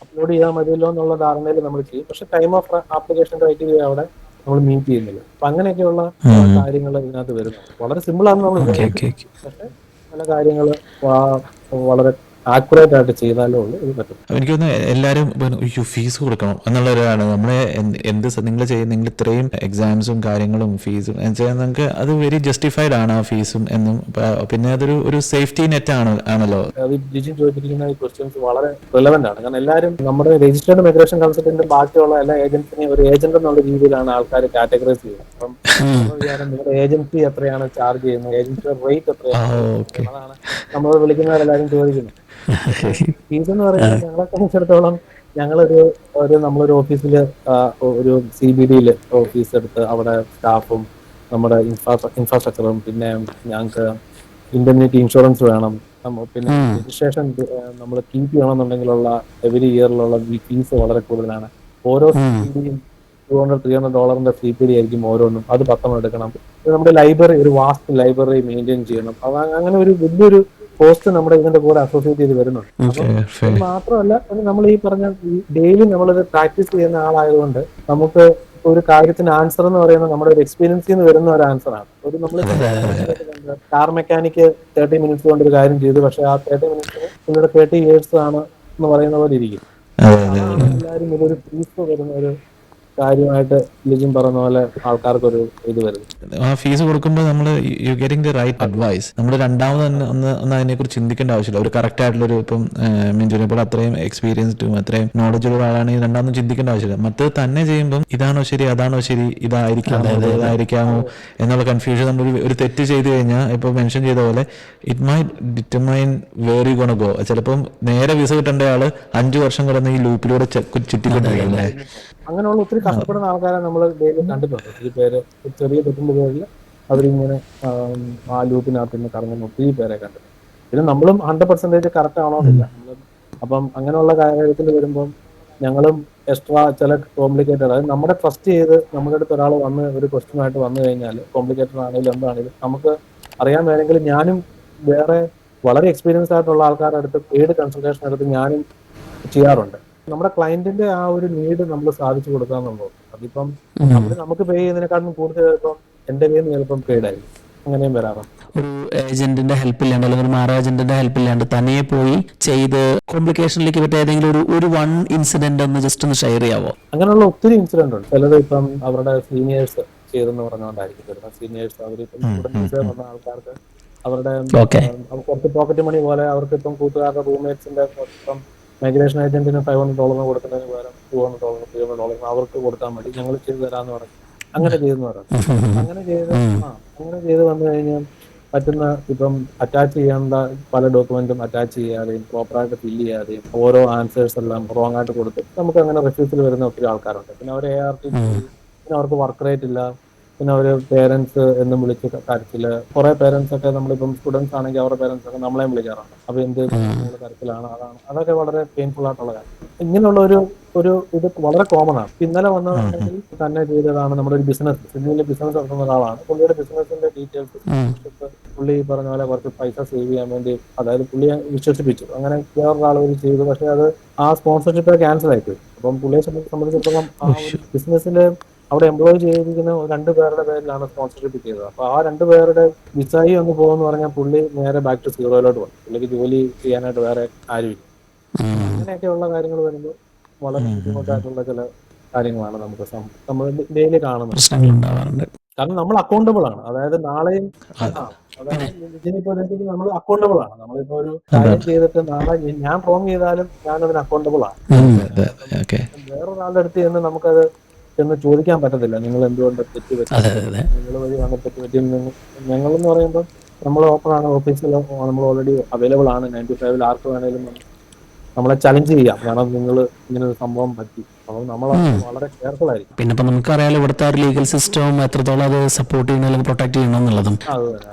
അപ്ലോഡ് ചെയ്യാൻ മതിയല്ലോ എന്നുള്ള ധാരണയിൽ നമ്മൾ ചെയ്യും. പക്ഷെ ടൈം ഓഫ് ആപ്ലിക്കേഷൻ ക്രൈറ്റീരിയ അവിടെ നമ്മൾ മീറ്റ് ചെയ്യുന്നില്ല. അപ്പൊ അങ്ങനെയൊക്കെയുള്ള കാര്യങ്ങൾ ഇതിനകത്ത് വരുന്നു. വളരെ സിമ്പിൾ ആണ് നമ്മൾ വിചാരിക്കുന്നത്. പക്ഷെ പല കാര്യങ്ങൾ വളരെ ആക്യുറേറ്റ് ആയിട്ട് ചെയ്താലേ ഉള്ളൂ ഇത് പറ്റും. എനിക്ക് തോന്നുന്നു എല്ലാവരും ഫീസ് കൊടുക്കണം എന്നുള്ളവരാണ്. നമ്മളെ നിങ്ങൾ ചെയ്യുന്ന നിങ്ങൾ ഇത്രയും എക്സാംസും കാര്യങ്ങളും ഫീസും നിങ്ങൾക്ക് അത് വെരി ജസ്റ്റിഫൈഡ് ആണ് ആ ഫീസും എന്നും. പിന്നെ അതൊരു ഒരു സേഫ്റ്റി നെറ്റ് ആണല്ലോ. ജിജിൻ ചോദിച്ചിരിക്കുന്ന ഈ ക്വസ്റ്റ്യൻസ് വളരെ റിലവന്റ് ആണ്. കാരണം എല്ലാവരും നമ്മുടെ രജിസ്റ്റേർഡ് മൈഗ്രേഷൻ കൺസൾട്ടന്റിന്റെ ബാക്കിയുള്ള എല്ലാ ഏജൻസിനെ ഒരു ഏജന്റ് എന്നുള്ള രീതിയിലാണ് ആൾക്കാർ കാറ്റഗറൈസ് ചെയ്യുന്നത്. അപ്പം നിങ്ങളുടെ ഏജൻസി എത്രയാണ് ചാർജ് ചെയ്യുന്നത്, ഏജൻസിയുടെ റേറ്റ് എത്രയാണ്, അതാണ് നമ്മൾ വിളിക്കുന്നവരെല്ലാവരും ചോദിക്കുന്നത്. ഫീസ് എന്ന് പറയുന്നത് ഞങ്ങളെ സംബന്ധിച്ചിടത്തോളം നമ്മളൊരു ഓഫീസിൽ ഒരു CBD ഓഫീസ് എടുത്ത് അവിടെ സ്റ്റാഫും നമ്മുടെ ഇൻഫ്രാസ്ട്രക്ചറും പിന്നെ ഞങ്ങൾക്ക് ഇൻഡെംനിറ്റി ഇൻഷുറൻസ് വേണം, പിന്നെ രജിസ്ട്രേഷൻ നമ്മൾ കീപ്പ് ചെയ്യണമെന്നുണ്ടെങ്കിലുള്ള എവരി ഇയറിലുള്ള ഫീസ് വളരെ കൂടുതലാണ്. ഓരോ CPDയും $200-300 CPD ആയിരിക്കും ഓരോന്നും. അത് 10 എടുക്കണം. നമ്മുടെ ലൈബ്രറി, ഒരു വാസ്റ്റ് ലൈബ്രറി മെയിൻറ്റെയിൻ ചെയ്യണം. അങ്ങനെ ഒരു വലിയൊരു കോസ്റ്റ് നമ്മുടെ ഇതിന്റെ കൂടെ അസോസിയേറ്റ് ചെയ്ത് വരുന്നുണ്ട്. അപ്പം മാത്രമല്ല നമ്മൾ ഈ പറഞ്ഞ ഡെയിലി നമ്മളിത് പ്രാക്ടീസ് ചെയ്യുന്ന ആളായതുകൊണ്ട് നമുക്ക് ഒരു കാര്യത്തിന് ആൻസർ എന്ന് പറയുന്നത് നമ്മുടെ ഒരു എക്സ്പീരിയൻസിൽ നിന്ന് വരുന്ന ഒരു ആൻസർ ആണ്. ഒരു നമ്മൾ കാർ മെക്കാനിക്ക് 30 മിനിറ്റ്സ് കൊണ്ട് ഒരു കാര്യം ചെയ്തു, പക്ഷെ ആ 30 മിനിറ്റ്സിന് നിങ്ങളുടെ 30 years ആണ് എന്ന് പറയുന്ന പോലെ ഇരിക്കും. എല്ലാവരും ഇതൊരു ഫീസ് വരുന്ന ഒരു കാര്യമായിട്ട് ലിജിൻ പറഞ്ഞ പോലെ ആൾക്കാർക്കൊരു ഇത് വരുന്നു. ആ ഫീസ് കൊടുക്കുമ്പോൾ നമ്മൾ you getting the right advice. നമ്മൾ രണ്ടാമത് തന്നെ ഒന്ന് അതിനെക്കുറിച്ച് ചിന്തിക്കേണ്ട ആവശ്യമില്ല. ഒരു കറക്റ്റ് ആയിട്ടുള്ളൊരു ഇപ്പം മിഞ്ചുനെ പോലെ അത്രയും എക്സ്പീരിയൻസ്ഡും അത്രയും നോളജുള്ള ആളാണെങ്കിൽ രണ്ടാമതും ചിന്തിക്കേണ്ട ആവശ്യമില്ല. മറ്റത് തന്നെ ചെയ്യുമ്പം ഇതാണോ ശരി, അതാണോ ശരി, ഇതായിരിക്കാമോ എന്നുള്ള കൺഫ്യൂഷൻ. നമ്മൾ ഒരു തെറ്റ് ചെയ്ത് കഴിഞ്ഞാൽ ഇപ്പോൾ മെൻഷൻ ചെയ്ത പോലെ it may determine where you gonna go. ചിലപ്പം നേരെ വിസ കിട്ടേണ്ട ആള് 5 വർഷം കിടന്ന് ഈ ലൂപ്പിലൂടെ ചുറ്റിക്കൊണ്ടിരിക്കുന്നത്. അങ്ങനെയുള്ള ഒത്തിരി കഷ്ടപ്പെടുന്ന ആൾക്കാരെ നമ്മൾ ഡെയിലി കണ്ടിട്ടുണ്ട്. ഒത്തിരി പേര് ചെറിയ തെറ്റിന്റെ പേരിൽ അവരിങ്ങനെ ആ ലൂപ്പിനകത്ത് നിന്ന് കറങ്ങുന്ന ഒത്തിരി പേരെ കണ്ടിട്ടുണ്ട്. പിന്നെ നമ്മളും 100% കറക്റ്റ് ആണോന്നില്ല. അപ്പം അങ്ങനെയുള്ള കാര്യത്തിൽ വരുമ്പം ഞങ്ങളും എക്സ്ട്രാ ചില കോംപ്ലിക്കേറ്റഡ്, അതായത് നമ്മുടെ ട്രസ്റ്റ് ചെയ്ത് നമ്മുടെ അടുത്ത് ഒരാൾ വന്ന് ഒരു ക്വസ്റ്റ്യനായിട്ട് വന്നു കഴിഞ്ഞാൽ കോംപ്ലിക്കേറ്റഡ് ആണെങ്കിലും എന്താണെങ്കിലും നമുക്ക് അറിയാൻ വേണമെങ്കിൽ ഞാനും വേറെ വളരെ എക്സ്പീരിയൻസ് ആയിട്ടുള്ള ആൾക്കാരുടെ അടുത്ത് പെയ്ഡ് കൺസൾട്ടേഷൻ എടുത്ത് ഞാനും ചെയ്യാറുണ്ട്. നമ്മുടെ ക്ലയന്റിന്റെ ആ ഒരു നീഡ് നമ്മൾ സാധിച്ചു കൊടുക്കാന്നുള്ളത്. അതിപ്പം നമുക്ക് പേ ചെയ്യുന്നതിനെക്കാളും കൂടുതൽ ചിലപ്പം എന്റെ കയ്യിൽ നിന്ന് ചിലപ്പം പെയ്ഡ് ആയിരിക്കും. അങ്ങനെയും വരാറുണ്ട്. ഒരു ഏജന്റിന്റെ ഹെൽപ്പ് ഇല്ലാണ്ട് അല്ലെങ്കിൽ ഒരു മാറ ഏജന്റിന്റെ ഹെൽപ്പ് ഇല്ലാണ്ട് തനിയെ പോയി ചെയ്ത് കോംപ്ലിക്കേഷനിലേക്ക് പറ്റിയ ഏതെങ്കിലും ഒരു വൺ ഇൻസിഡന്റ് ഒന്ന് ജസ്റ്റ് ഒന്ന് ഷെയർ ചെയ്യാവോ? അങ്ങനെയുള്ള ഒത്തിരി ഇൻസിഡന്റ് ഉണ്ട്. ചിലത് ഇപ്പം അവരുടെ സീനിയേഴ്സ് ചെയ്തെന്ന് പറഞ്ഞുകൊണ്ടായിരിക്കും വരുന്നത്. സീനിയേഴ്സ് അവരിപ്പം വന്ന ആൾക്കാർക്ക് അവരുടെ കുറച്ച് പോക്കറ്റ് മണി പോലെ അവർക്ക് ഇപ്പം കൂട്ടുകാരുടെ റൂംമേറ്റ്സിന്റെ ഇപ്പം മൈഗ്രേഷൻ ഏജന്റിന് $500 കൊടുക്കുന്നതിന് പകരം $200-300 അവർക്ക് കൊടുക്കാൻ വേണ്ടി ഞങ്ങൾ ചെയ്തു തരാമെന്ന് പറഞ്ഞു. അങ്ങനെ ചെയ്തെന്ന് പറഞ്ഞു. അങ്ങനെ ചെയ്ത് വന്നു കഴിഞ്ഞാൽ പറ്റുന്ന ഇപ്പം അറ്റാച്ച് ചെയ്യേണ്ട പല ഡോക്യുമെന്റും അറ്റാച്ച് ചെയ്യാതെയും പ്രോപ്പറായിട്ട് ഫില്ല് ചെയ്യാതെയും ഓരോ ആൻസേഴ്സ് എല്ലാം റോങ് ആയിട്ട് കൊടുത്ത് നമുക്ക് അങ്ങനെ റിഫ്യൂസിൽ വരുന്ന ഒത്തിരി ആൾക്കാരുണ്ട്. പിന്നെ അവർ ART, പിന്നെ അവർക്ക് വർക്ക് റേറ്റ് ഇല്ല, പിന്നെ അവര് പേരൻസ് എന്നും വിളിച്ച് കരച്ചില്. കുറെ പേരൻസ് ഒക്കെ നമ്മളിപ്പം സ്റ്റുഡൻസ് ആണെങ്കിൽ അവരുടെ പേരൻസ് ഒക്കെ നമ്മളെയും വിളിക്കാറുണ്ട്. അപ്പൊ എന്ത് കരച്ചിലാണ്, അതാണ്, അതൊക്കെ വളരെ പെയിൻഫുൾ ആയിട്ടുള്ള കാര്യം. ഇങ്ങനെയുള്ള ഒരു ഇത് വളരെ കോമൺ ആണ്. ഇന്നലെ വന്നതാണെങ്കിൽ തന്നെ ചെയ്തതാണ് നമ്മുടെ ഒരു ബിസിനസ്, സിഡ്നിയിൽ ബിസിനസ് നടത്തുന്ന ഒരാളാണ്. പുള്ളിയുടെ ബിസിനസിന്റെ ഡീറ്റെയിൽസ് പുള്ളി പറഞ്ഞ പോലെ കുറച്ച് പൈസ സേവ് ചെയ്യാൻ വേണ്ടി, അതായത് പുള്ളിയെ വിശ്വസിപ്പിച്ചു. അങ്ങനെ വേറൊരാൾ ചെയ്തു, പക്ഷെ അത് ആ സ്പോൺസർഷിപ്പ് ക്യാൻസൽ ആയിപ്പോയി. അപ്പം പുള്ളിയെ സംബന്ധിച്ചിടത്തോളം ആ ഒരു ബിസിനസ്സിലെ അവിടെ എംപ്ലോയ് ചെയ്തിരിക്കുന്ന 2 പേരുടെ പേരിലാണ് സ്പോൺസർഷിപ്പ് ചെയ്തത്. അപ്പൊ ആ 2 പേരുടെ വിസായി ഒന്ന് പോകുമെന്ന് പറഞ്ഞാൽ പുള്ളി നേരെ ബാക്ക് ടു സീറോയിലോട്ട് പോകും. പുള്ളിക്ക് ജോലി ചെയ്യാനായിട്ട് വേറെ ആരുമില്ല. അങ്ങനെയൊക്കെയുള്ള കാര്യങ്ങൾ വരുമ്പോൾ വളരെ ബുദ്ധിമുട്ടായിട്ടുള്ള ചില കാര്യങ്ങളാണ് നമുക്ക് നമ്മൾ ഡെയിലി കാണുന്നത്. പ്രശ്നങ്ങൾ ഉണ്ടാവാറുണ്ട്. കാരണം നമ്മൾ അക്കൗണ്ടബിൾ ആണ്. അതായത് നാളെയും ഇതിനിപ്പോ നമ്മൾ അക്കൗണ്ടബിൾ ആണ്. നമ്മളിപ്പോ ഒരു കാര്യം ചെയ്തിട്ട് നാളെ ഞാൻ റോങ് ചെയ്താലും ഞാൻ അതിന് അക്കൗണ്ടബിൾ ആണ്. അതെ ഓക്കെ. വേറൊരാളുടെ അടുത്ത് ചെന്ന് നമുക്കത് ചെന്ന് ചോദിക്കാൻ പറ്റത്തില്ല, നിങ്ങൾ എന്തുകൊണ്ട് തെറ്റ് പറ്റി, നിങ്ങൾ വഴി വന്ന തെറ്റ് പറ്റി. ഞങ്ങളെന്ന് പറയുമ്പോൾ നമ്മൾ ഓപ്പൺ ആണ്, ഓഫീസിൽ നമ്മൾ ഓൾറെഡി അവൈലബിൾ ആണ്. 9 to 5 ആർക്ക് വേണേലും നമ്മളെ ചലഞ്ച് ചെയ്യാം. കാരണം നിങ്ങൾ ഇങ്ങനെ ഒരു സംഭവം പറ്റി. അപ്പോൾ നമ്മൾ വളരെ കെയർഫുൾ ആയിരിക്കും. പിന്നെ ഇപ്പൊ നമുക്കറിയാലോ ഇവിടുത്തെ ഒരു ലീഗൽ സിസ്റ്റവും എത്രത്തോളം അത് സപ്പോർട്ട് ചെയ്യണം അല്ലെങ്കിൽ പ്രൊട്ടക്ട് ചെയ്യണം എന്നുള്ളതും.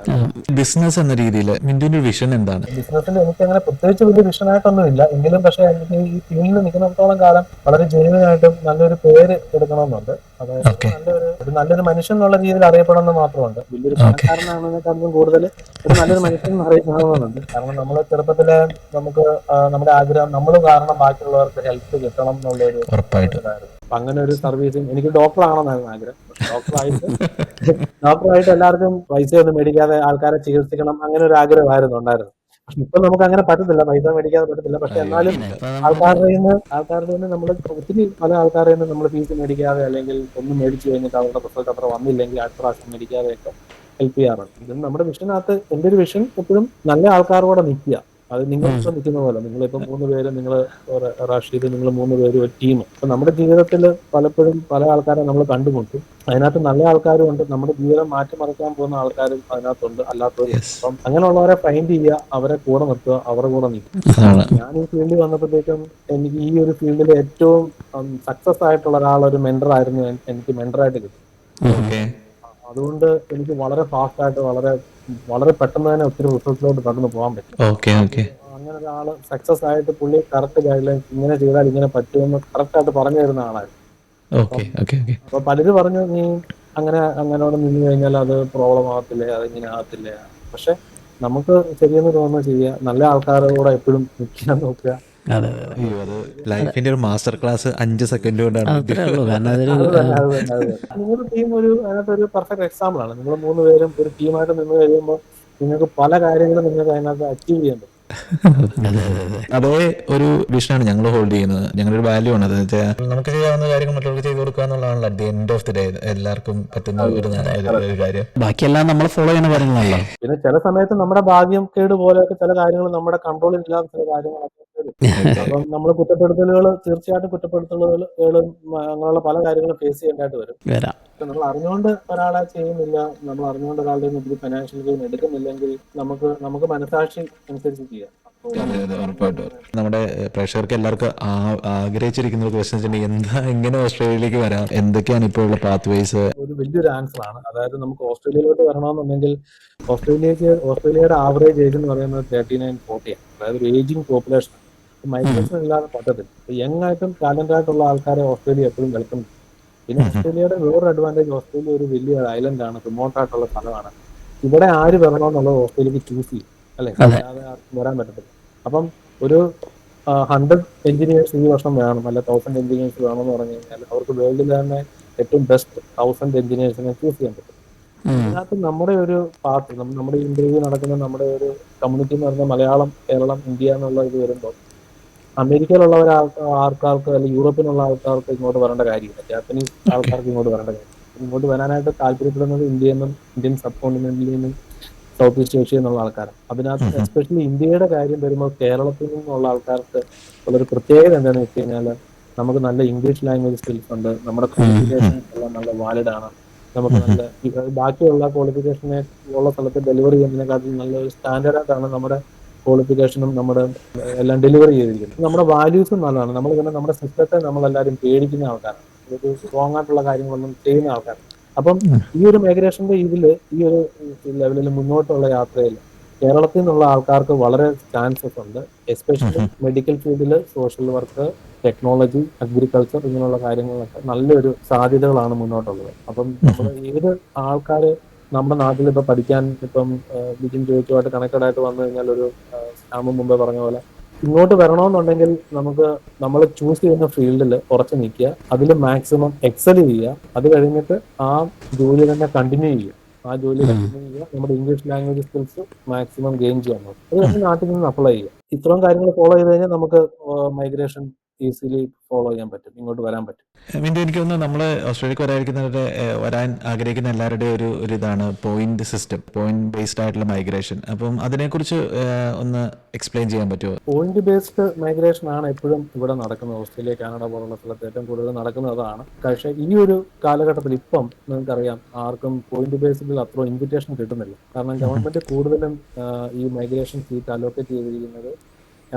ബിസിനസ് എന്ന രീതിയിൽ മിന്റുവിന്റെ വിഷൻ എന്താണ്? ബിസിനസ്സിൽ എനിക്ക് അങ്ങനെ പ്രത്യേകിച്ച് വലിയ വിഷനായിട്ടൊന്നും ഇല്ല. എങ്കിലും പക്ഷേ എനിക്ക് ഈ ഫീൽഡിൽ നിൽക്കുന്നിടത്തോളം കാലം വളരെ ജെന്യുവനായിട്ടും നല്ലൊരു പേര് എടുക്കണമെന്നുണ്ട്. അതായത് നല്ലൊരു മനുഷ്യൻ എന്നുള്ള രീതിയിൽ അറിയപ്പെടുന്നത് മാത്രമുണ്ട്. വലിയൊരു പണക്കാരനാണെന്നേക്കാളും കൂടുതൽ ഒരു നല്ലൊരു മനുഷ്യൻ അറിയപ്പെടണമെന്നുണ്ട്. കാരണം നമ്മളെ ചെറുപ്പത്തിലെ നമുക്ക് നമ്മുടെ ആഗ്രഹം നമ്മൾ കാരണം ബാക്കിയുള്ളവർക്ക് ഹെൽപ്പ് കിട്ടണം എന്നുള്ളൊരു ഉറപ്പായിട്ടും. അങ്ങനെ ഒരു സർവീസും എനിക്ക് ഡോക്ടറാണെന്നായിരുന്നു ആഗ്രഹം. ഡോക്ടറായിട്ട് എല്ലാവർക്കും പൈസയൊന്നും മേടിക്കാതെ ആൾക്കാരെ ചികിത്സിക്കണം, അങ്ങനെ ഒരു ആഗ്രഹമായിരുന്നു ഉണ്ടായിരുന്നു. പക്ഷെ ഇപ്പൊ നമുക്ക് അങ്ങനെ പറ്റത്തില്ല, പൈസ മേടിക്കാതെ പറ്റത്തില്ല. പക്ഷെ എന്നാലും ആൾക്കാരുടെ നിന്ന് നമ്മൾ ഒത്തിരി പല ആൾക്കാരുടെ നിന്ന് നമ്മൾ ഫീസ് മേടിക്കാതെ അല്ലെങ്കിൽ ഒന്നും മേടിച്ചു കഴിഞ്ഞിട്ട് അവരുടെ പുസ്തകത്തിൽ അത്ര വന്നില്ലെങ്കിൽ അടുത്ത പ്രാവശ്യം മേടിക്കാതെയൊക്കെ ഹെൽപ്പ് ചെയ്യാറുണ്ട്. ഇത് നമ്മുടെ വിഷനകത്ത് എന്റെ ഒരു വിഷൻ എപ്പോഴും നല്ല ആൾക്കാരോടെ നിൽക്കുക. അത് നിങ്ങളിപ്പോൾ നിൽക്കുന്ന പോലെ നിങ്ങളിപ്പോൾ 3 പേര്, നിങ്ങൾ റാഷീദ്, നിങ്ങൾ 3 പേര് ഒരു ടീം. അപ്പൊ നമ്മുടെ ജീവിതത്തിൽ പലപ്പോഴും പല ആൾക്കാരെ നമ്മൾ കണ്ടുമുട്ടും. അതിനകത്ത് നല്ല ആൾക്കാരും ഉണ്ട്, നമ്മുടെ ജീവിതം മാറ്റിമറിക്കാൻ പോകുന്ന ആൾക്കാരും അതിനകത്തുണ്ട്, അല്ലാത്തവരും. അപ്പം അങ്ങനെയുള്ളവരെ ഫൈൻഡ് ചെയ്യുക, അവരെ കൂടെ നിർത്തുക, അവരുടെ കൂടെ നിൽക്കുക. ഞാൻ ഈ ഫീൽഡിൽ വന്നപ്പോഴത്തേക്കും എനിക്ക് ഈ ഒരു ഫീൽഡിൽ ഏറ്റവും സക്സസ് ആയിട്ടുള്ള ഒരാളൊരു മെന്റർ ആയിരുന്നു എനിക്ക് മെന്ററായിട്ട് കിട്ടും. അതുകൊണ്ട് എനിക്ക് വളരെ ഫാസ്റ്റ് ആയിട്ട് വളരെ പെട്ടെന്ന് തന്നെ ഒത്തിരി റിസൾട്ടിലോട്ട് കടന്നു പോകാൻ പറ്റും. അങ്ങനെ ഒരാള് സക്സസ് ആയിട്ട് പുള്ളി കറക്റ്റ് ഗൈഡ് ലൈൻസ് ഇങ്ങനെ ചെയ്താൽ ഇങ്ങനെ പറ്റുമെന്ന് കറക്റ്റ് ആയിട്ട് പറഞ്ഞു തരുന്ന ആളായിരുന്നു. അപ്പൊ പലരും പറഞ്ഞു നീ അങ്ങനോട് നിന്ന് കഴിഞ്ഞാൽ അത് പ്രോബ്ലം ആകത്തില്ലേ, അത് ഇങ്ങനെ ആകത്തില്ലേ. പക്ഷെ നമുക്ക് ശരിയെന്ന് തോന്നുന്നത് ചെയ്യുക, നല്ല ആൾക്കാരുടെ കൂടെ എപ്പോഴും നിൽക്കാൻ നോക്കുക. ലൈഫിന്റെ ഒരു മാസ്റ്റർ ക്ലാസ് 5 സെക്കൻഡ് കൊണ്ടാണ്. നിങ്ങളുടെ ടീം അതിനകത്തൊരു പെർഫെക്റ്റ് എക്സാമ്പിൾ ആണ്. നിങ്ങൾ 3 പേരും ഒരു ടീമായിട്ട് നിന്ന് കഴിയുമ്പോൾ നിങ്ങൾക്ക് പല കാര്യങ്ങളും നിങ്ങൾക്ക് അതിനകത്ത് അച്ചീവ് ചെയ്യാൻ പറ്റും. അതേ ഒരു വിഷനാണ് ഞങ്ങൾ ഹോൾഡ് ചെയ്യുന്നത്. ഞങ്ങളുടെ ഒരു വാല്യൂ ആണ് അത്. നമുക്ക് ചെയ്യാവുന്ന കാര്യങ്ങൾ മറ്റുള്ളവർക്ക് ചെയ്ത് കൊടുക്കുക എന്നുള്ളതാണല്ലോ at the end of the day എല്ലാവർക്കും പറ്റുന്ന ഒരു കാര്യം. ബാക്കിയെല്ലാം നമ്മൾ ഫോളോ ചെയ്യുന്ന കാര്യങ്ങളല്ലോ. പിന്നെ ചില സമയത്ത് നമ്മുടെ ഭാഗ്യം കേട് പോലെയൊക്കെ ചില കാര്യങ്ങൾ നമ്മുടെ കൺട്രോളിൽ ഇല്ലാത്ത ചില കാര്യങ്ങളൊക്കെ വരും. അപ്പം നമ്മൾ തീർച്ചയായിട്ടും കുറ്റപ്പെടുത്തലുകൾ അങ്ങനെയുള്ള പല കാര്യങ്ങളും ഫേസ് ചെയ്യേണ്ടതായിട്ട് വരും. നമ്മൾ അറിഞ്ഞുകൊണ്ട് ഒരാളെ ചെയ്യുന്നില്ല, നമ്മൾ അറിഞ്ഞുകൊണ്ട് ഒരാളുടെ ഒത്തിരി ഫൈനാൻഷ്യൽ ഗെയിൻ എടുക്കുന്നില്ലെങ്കിൽ നമുക്ക് മനസാക്ഷി അനുസരിച്ച് ചെയ്യാം. നമ്മുടെ പ്രേക്ഷകർക്ക് എല്ലാവർക്കും ആഗ്രഹിച്ചിരിക്കുന്ന ഒരു ക്വസ്റ്റ്യൻ എങ്ങനെ ഓസ്ട്രേലിയയിലേക്ക് വരാം, എന്തൊക്കെയാണ് ഇപ്പോൾ ഉള്ള പാത്ത് വേസ്? ഒരു വലിയൊരു ആൻസർ ആണ്. അതായത് നമുക്ക് ഓസ്ട്രേലിയയിലോട്ട് വരണമെന്നുണ്ടെങ്കിൽ ഓസ്ട്രേലിയയുടെ ആവറേജ് ഏജ് എന്ന് പറയുന്നത് 39-40 ആണ്. അതായത് ഒരു ഏജിങ് പോപ്പുലേഷൻ. മൈഗ്രേഷൻ ഇല്ലാതെ പറ്റത്തില്ല. യങ് ആയിട്ടും ടാലന്റ് ആയിട്ടുള്ള ആൾക്കാരെ ഓസ്ട്രേലിയ എപ്പോഴും വെൽക്കം ചെയ്യും. പിന്നെ ഓസ്ട്രേലിയയുടെ വേറൊരു അഡ്വാൻറ്റേജ്, ഓസ്ട്രേലിയ ഒരു വലിയ ഐലൻഡ് ആണ്, റിമോട്ട് ആയിട്ടുള്ള സ്ഥലമാണ്. ഇവിടെ ആര് വരണമെന്നുള്ളത് ഓസ്ട്രേലിയക്ക് ചൂസ് ചെയ്യും, അല്ലെ? അല്ലാതെ ആർക്കും വരാൻ പറ്റത്തില്ല. അപ്പം ഒരു 100 എഞ്ചിനീയേഴ്സ് ഈ വർഷം വേണം, അല്ല 1000 എഞ്ചിനീയേഴ്സ് വേണമെന്ന് പറഞ്ഞു കഴിഞ്ഞാൽ അവർക്ക് വേൾഡിൽ തന്നെ ഏറ്റവും ബെസ്റ്റ് 1000 എഞ്ചിനീയേഴ്സിനെ ചൂസ് ചെയ്യാൻ പറ്റും. അതിനകത്ത് നമ്മുടെ ഒരു പാർട്ട്, നമ്മുടെ ഇന്റർവ്യൂ നടക്കുന്ന നമ്മുടെ ഒരു കമ്മ്യൂണിറ്റി എന്ന് പറഞ്ഞാൽ മലയാളം, കേരളം, ഇന്ത്യ എന്നുള്ള ഇത് വരുമ്പോൾ അമേരിക്കയിലുള്ള ആൾക്കാർക്ക് അല്ലെങ്കിൽ യൂറോപ്പിലുള്ള ആൾക്കാർക്ക് ഇങ്ങോട്ട് വരേണ്ട കാര്യമില്ല. ജാപ്പനീസ് ആൾക്കാർക്ക് ഇങ്ങോട്ട് വരേണ്ട കാര്യം. ഇങ്ങോട്ട് വരാനായിട്ട് താല്പര്യപ്പെടുന്നത് ഇന്ത്യൻ സബ് കോണ്ടിനെന്റിൽ നിന്നും സൗത്ത് ഈസ്റ്റ് ഏഷ്യ എന്നുള്ള ആൾക്കാരാണ്. അതിനകത്ത് എസ്പെഷ്യലി ഇന്ത്യയുടെ കാര്യം വരുമ്പോൾ കേരളത്തിൽ നിന്നുള്ള ആൾക്കാർക്ക് ഉള്ളൊരു പ്രത്യേകത എന്താണെന്ന് വെച്ച് കഴിഞ്ഞാൽ നമുക്ക് നല്ല ഇംഗ്ലീഷ് ലാംഗ്വേജ് സ്കിൽസ് ഉണ്ട്, നമ്മുടെ ക്വാളിഫിക്കേഷൻസ് എല്ലാം നല്ല വാലിഡ് ആണ്. നമുക്ക് നല്ല ബാക്കിയുള്ള ക്വാളിഫിക്കേഷനെ ഉള്ള സ്ഥലത്ത് ഡെലിവറി ചെയ്യുന്നതിനെക്കാട്ടിലും നല്ലൊരു സ്റ്റാൻഡേർഡായിട്ടാണ് നമ്മുടെ ക്വാളിഫിക്കേഷനും നമ്മുടെ എല്ലാം ഡെലിവറി ചെയ്തിരിക്കുന്നത്. നമ്മുടെ വാല്യൂസും നല്ലതാണ്. നമ്മളിങ്ങനെ നമ്മുടെ സിസ്റ്റത്തെ നമ്മളെല്ലാവരും പേടിക്കുന്ന ആൾക്കാരാണ്, ഒരു സ്ട്രോങ് ആയിട്ടുള്ള കാര്യങ്ങളൊന്നും ചെയ്യുന്ന ആൾക്കാരാണ്. അപ്പം ഈ ഒരു മൈഗ്രേഷന്റെ ഈ ഒരു ലെവലിൽ മുന്നോട്ടുള്ള യാത്രയിൽ കേരളത്തിൽ നിന്നുള്ള ആൾക്കാർക്ക് വളരെ ചാൻസസ് ഉണ്ട്. എസ്പെഷ്യലി മെഡിക്കൽ ഫീൽഡിൽ, സോഷ്യൽ വർക്ക്, ടെക്നോളജി, അഗ്രികൾച്ചർ ഇങ്ങനെയുള്ള കാര്യങ്ങളിലൊക്കെ നല്ലൊരു സാധ്യതകളാണ് മുന്നോട്ടുള്ളത്. അപ്പം നമ്മൾ ഏത് ആൾക്കാര് നമ്മുടെ നാട്ടിൽ ഇപ്പൊ പഠിക്കാൻ ഇപ്പം ബിജിൻ ജോയിച്ചുമായിട്ട് കണക്റ്റഡ് ആയിട്ട് വന്നു കഴിഞ്ഞാൽ ഒരു ശ്യാമം മുമ്പേ പറഞ്ഞ പോലെ ഇങ്ങോട്ട് വരണമെന്നുണ്ടെങ്കിൽ നമ്മൾ ചൂസ് ചെയ്യുന്ന ഫീൽഡിൽ ഉറച്ചു നിൽക്കുക, അതിൽ മാക്സിമം എക്സൽ ചെയ്യുക, അത് കഴിഞ്ഞിട്ട് ആ ജോലി തന്നെ കണ്ടിന്യൂ ചെയ്യുക. നമ്മുടെ English language skills maximum gain ചെയ്യാൻ നോക്കും. അത് കഴിഞ്ഞ് നാട്ടിൽ നിന്ന് അപ്ലൈ ചെയ്യുക. ഇത്രയും കാര്യങ്ങൾ ഫോളോ ചെയ്ത് കഴിഞ്ഞാൽ നമുക്ക് മൈഗ്രേഷൻ ഈസിലി ഫോളോ ചെയ്യാൻ പറ്റും, ഇങ്ങോട്ട് വരാൻ പറ്റും. വീണ്ടും എനിക്ക് തോന്നുന്നു നമ്മൾ ഓസ്ട്രേലിയക്ക് വരാതിരിക്കുന്നവരുടെ വരാൻ ആഗ്രഹിക്കുന്ന എല്ലാവരുടെയും ഒരു ഇതാണ് പോയിന്റ് സിസ്റ്റം, പോയിന്റ് ബേസ്ഡ് ആയിട്ടുള്ള മൈഗ്രേഷൻ. അപ്പം അതിനെക്കുറിച്ച് ഒന്ന് എക്സ്പ്ലെയിൻ ചെയ്യാൻ പറ്റുമോ? പോയിന്റ് ബേസ്ഡ് മൈഗ്രേഷൻ ആണ് എപ്പോഴും ഇവിടെ നടക്കുന്നത്. ഓസ്ട്രേലിയ, കാനഡ പോലുള്ള സ്ഥലത്ത് ഏറ്റവും കൂടുതൽ നടക്കുന്നത് അതാണ്. പക്ഷേ ഈ ഒരു കാലഘട്ടത്തിൽ ഇപ്പം നിങ്ങൾക്കറിയാം ആർക്കും പോയിന്റ് ബേസ്ഡിൽ അത്ര ഇൻവിറ്റേഷൻ കിട്ടുന്നില്ല. കാരണം ഗവൺമെന്റ് കൂടുതലും ഈ മൈഗ്രേഷൻ സീറ്റ് അലോക്കേറ്റ് ചെയ്തിരിക്കുന്നത്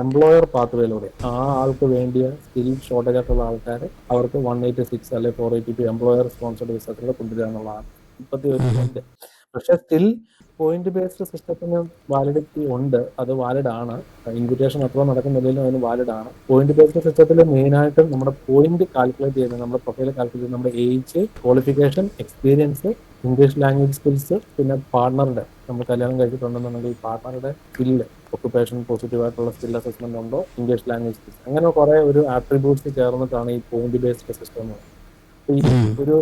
എംപ്ലോയർ പാത്വേയിലൂടെ ആ ആൾക്ക് വേണ്ടിയ സ്കിൽ ഷോർട്ടേജ് ആയിട്ടുള്ള ആൾക്കാരെ അവർക്ക് 186 അല്ലെ 482 എംപ്ലോയർ സ്പോൺസർഡ് വിസത്തിലൂടെ കൊണ്ടുവരിക എന്നുള്ളതാണ് ഇപ്പോഴത്തെ ഒരു ട്രെൻഡ്. പക്ഷെ സ്റ്റിൽ പോയിന്റ് ബേസ്ഡ് സിസ്റ്റത്തിന് വാലിഡിറ്റി ഉണ്ട്, അത് വാലിഡ് ആണ്. ഇൻവിറ്റേഷൻ അത്ര നടക്കുന്നില്ലെങ്കിലും അതിന് വാലിഡ് ആണ്. പോയിന്റ് ബേസ്ഡ് സിസ്റ്റത്തിൽ മെയിനായിട്ടും നമ്മുടെ പോയിന്റ് കാൽക്കുലേറ്റ് ചെയ്യുന്നത്, നമ്മുടെ പ്രൊഫൈൽ കാൽക്കുലേറ്റ് ചെയ്യുന്നത് നമ്മുടെ age, qualification, experience, English language skills, പിന്നെ പാർട്ണറുടെ, നമ്മൾ കല്യാണം കഴിച്ചിട്ടുണ്ടെന്നുണ്ടെങ്കിൽ പാർട്ണറുടെ സ്കില്ല്, ഒക്കുപേഷൻ പോസിറ്റീവായിട്ടുള്ള സ്കിൽ അസസ്മെന്റ് ഉണ്ടോ, ഇംഗ്ലീഷ് ലാംഗ്വേജ് സ്കിൽസ്, അങ്ങനെ കുറെ ഒരു ആട്രിബ്യൂട്ട്സ് ചേർന്നിട്ടാണ് ഈ പോയിന്റ് ബേസ്ഡ് സിസ്റ്റം എന്ന് പറയുന്നത്. ഈ ഒരു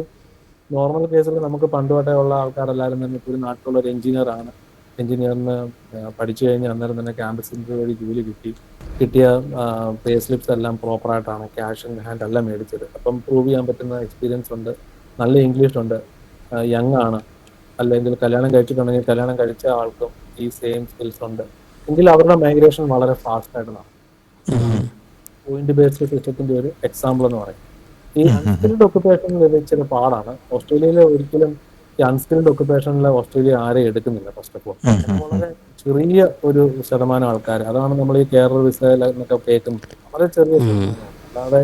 നോർമൽ കേസിൽ നമുക്ക് പണ്ടുതൊട്ടേ ഉള്ള ആൾക്കാരെല്ലാവരും തന്നെ ഇപ്പോൾ ഒരു നാട്ടിലുള്ള ഒരു എഞ്ചിനീയർ ആണ്. എഞ്ചിനീയറിന് പഠിച്ചു കഴിഞ്ഞ് അന്നേരം തന്നെ ക്യാമ്പസ് ഇന്റർവ്യൂ വഴി ജോലി കിട്ടിയ പേ സ്ലിപ്സ് എല്ലാം പ്രോപ്പറായിട്ടാണ്, ക്യാഷ് ഇൻ ഹാൻഡ് എല്ലാം മേടിച്ചത്. അപ്പം പ്രൂവ് ചെയ്യാൻ പറ്റുന്ന എക്സ്പീരിയൻസ് ഉണ്ട്, നല്ല ഇംഗ്ലീഷ് ഉണ്ട്, യങ് ആണ്, അല്ലെങ്കിൽ കല്യാണം കഴിച്ചിട്ടുണ്ടെങ്കിൽ കല്യാണം കഴിച്ച ആൾക്കും ഈ സെയിം സ്കിൽസ് ഉണ്ട് എങ്കിൽ അവരുടെ മൈഗ്രേഷൻ വളരെ ഫാസ്റ്റ് ആയിട്ട് നടക്കും. പോയിന്റ് ബേസ്ഡ് സിസ്റ്റത്തിന്റെ ഒരു എക്സാമ്പിൾ എന്ന് പറയും. ഈ അൺസ്കിൽഡ് ഒക്കുപേഷനിൽ ഇച്ചിരി പാടാണ്. ഓസ്ട്രേലിയയിൽ ഒരിക്കലും ഈ അൺസ്കിൽഡ് ഒക്കുപേഷനിൽ ഓസ്ട്രേലിയ ആരെയും എടുക്കുന്നില്ല. ഫസ്റ്റ് ഓഫ് ഓൾ വളരെ ചെറിയ ഒരു ശതമാനം ആൾക്കാർ, അതാണ് നമ്മൾ ഈ കേരള വിസയിൽ എന്നൊക്കെ കേൾക്കുന്നത്, വളരെ ചെറിയ ശതമാനമാണ്. അല്ലാതെ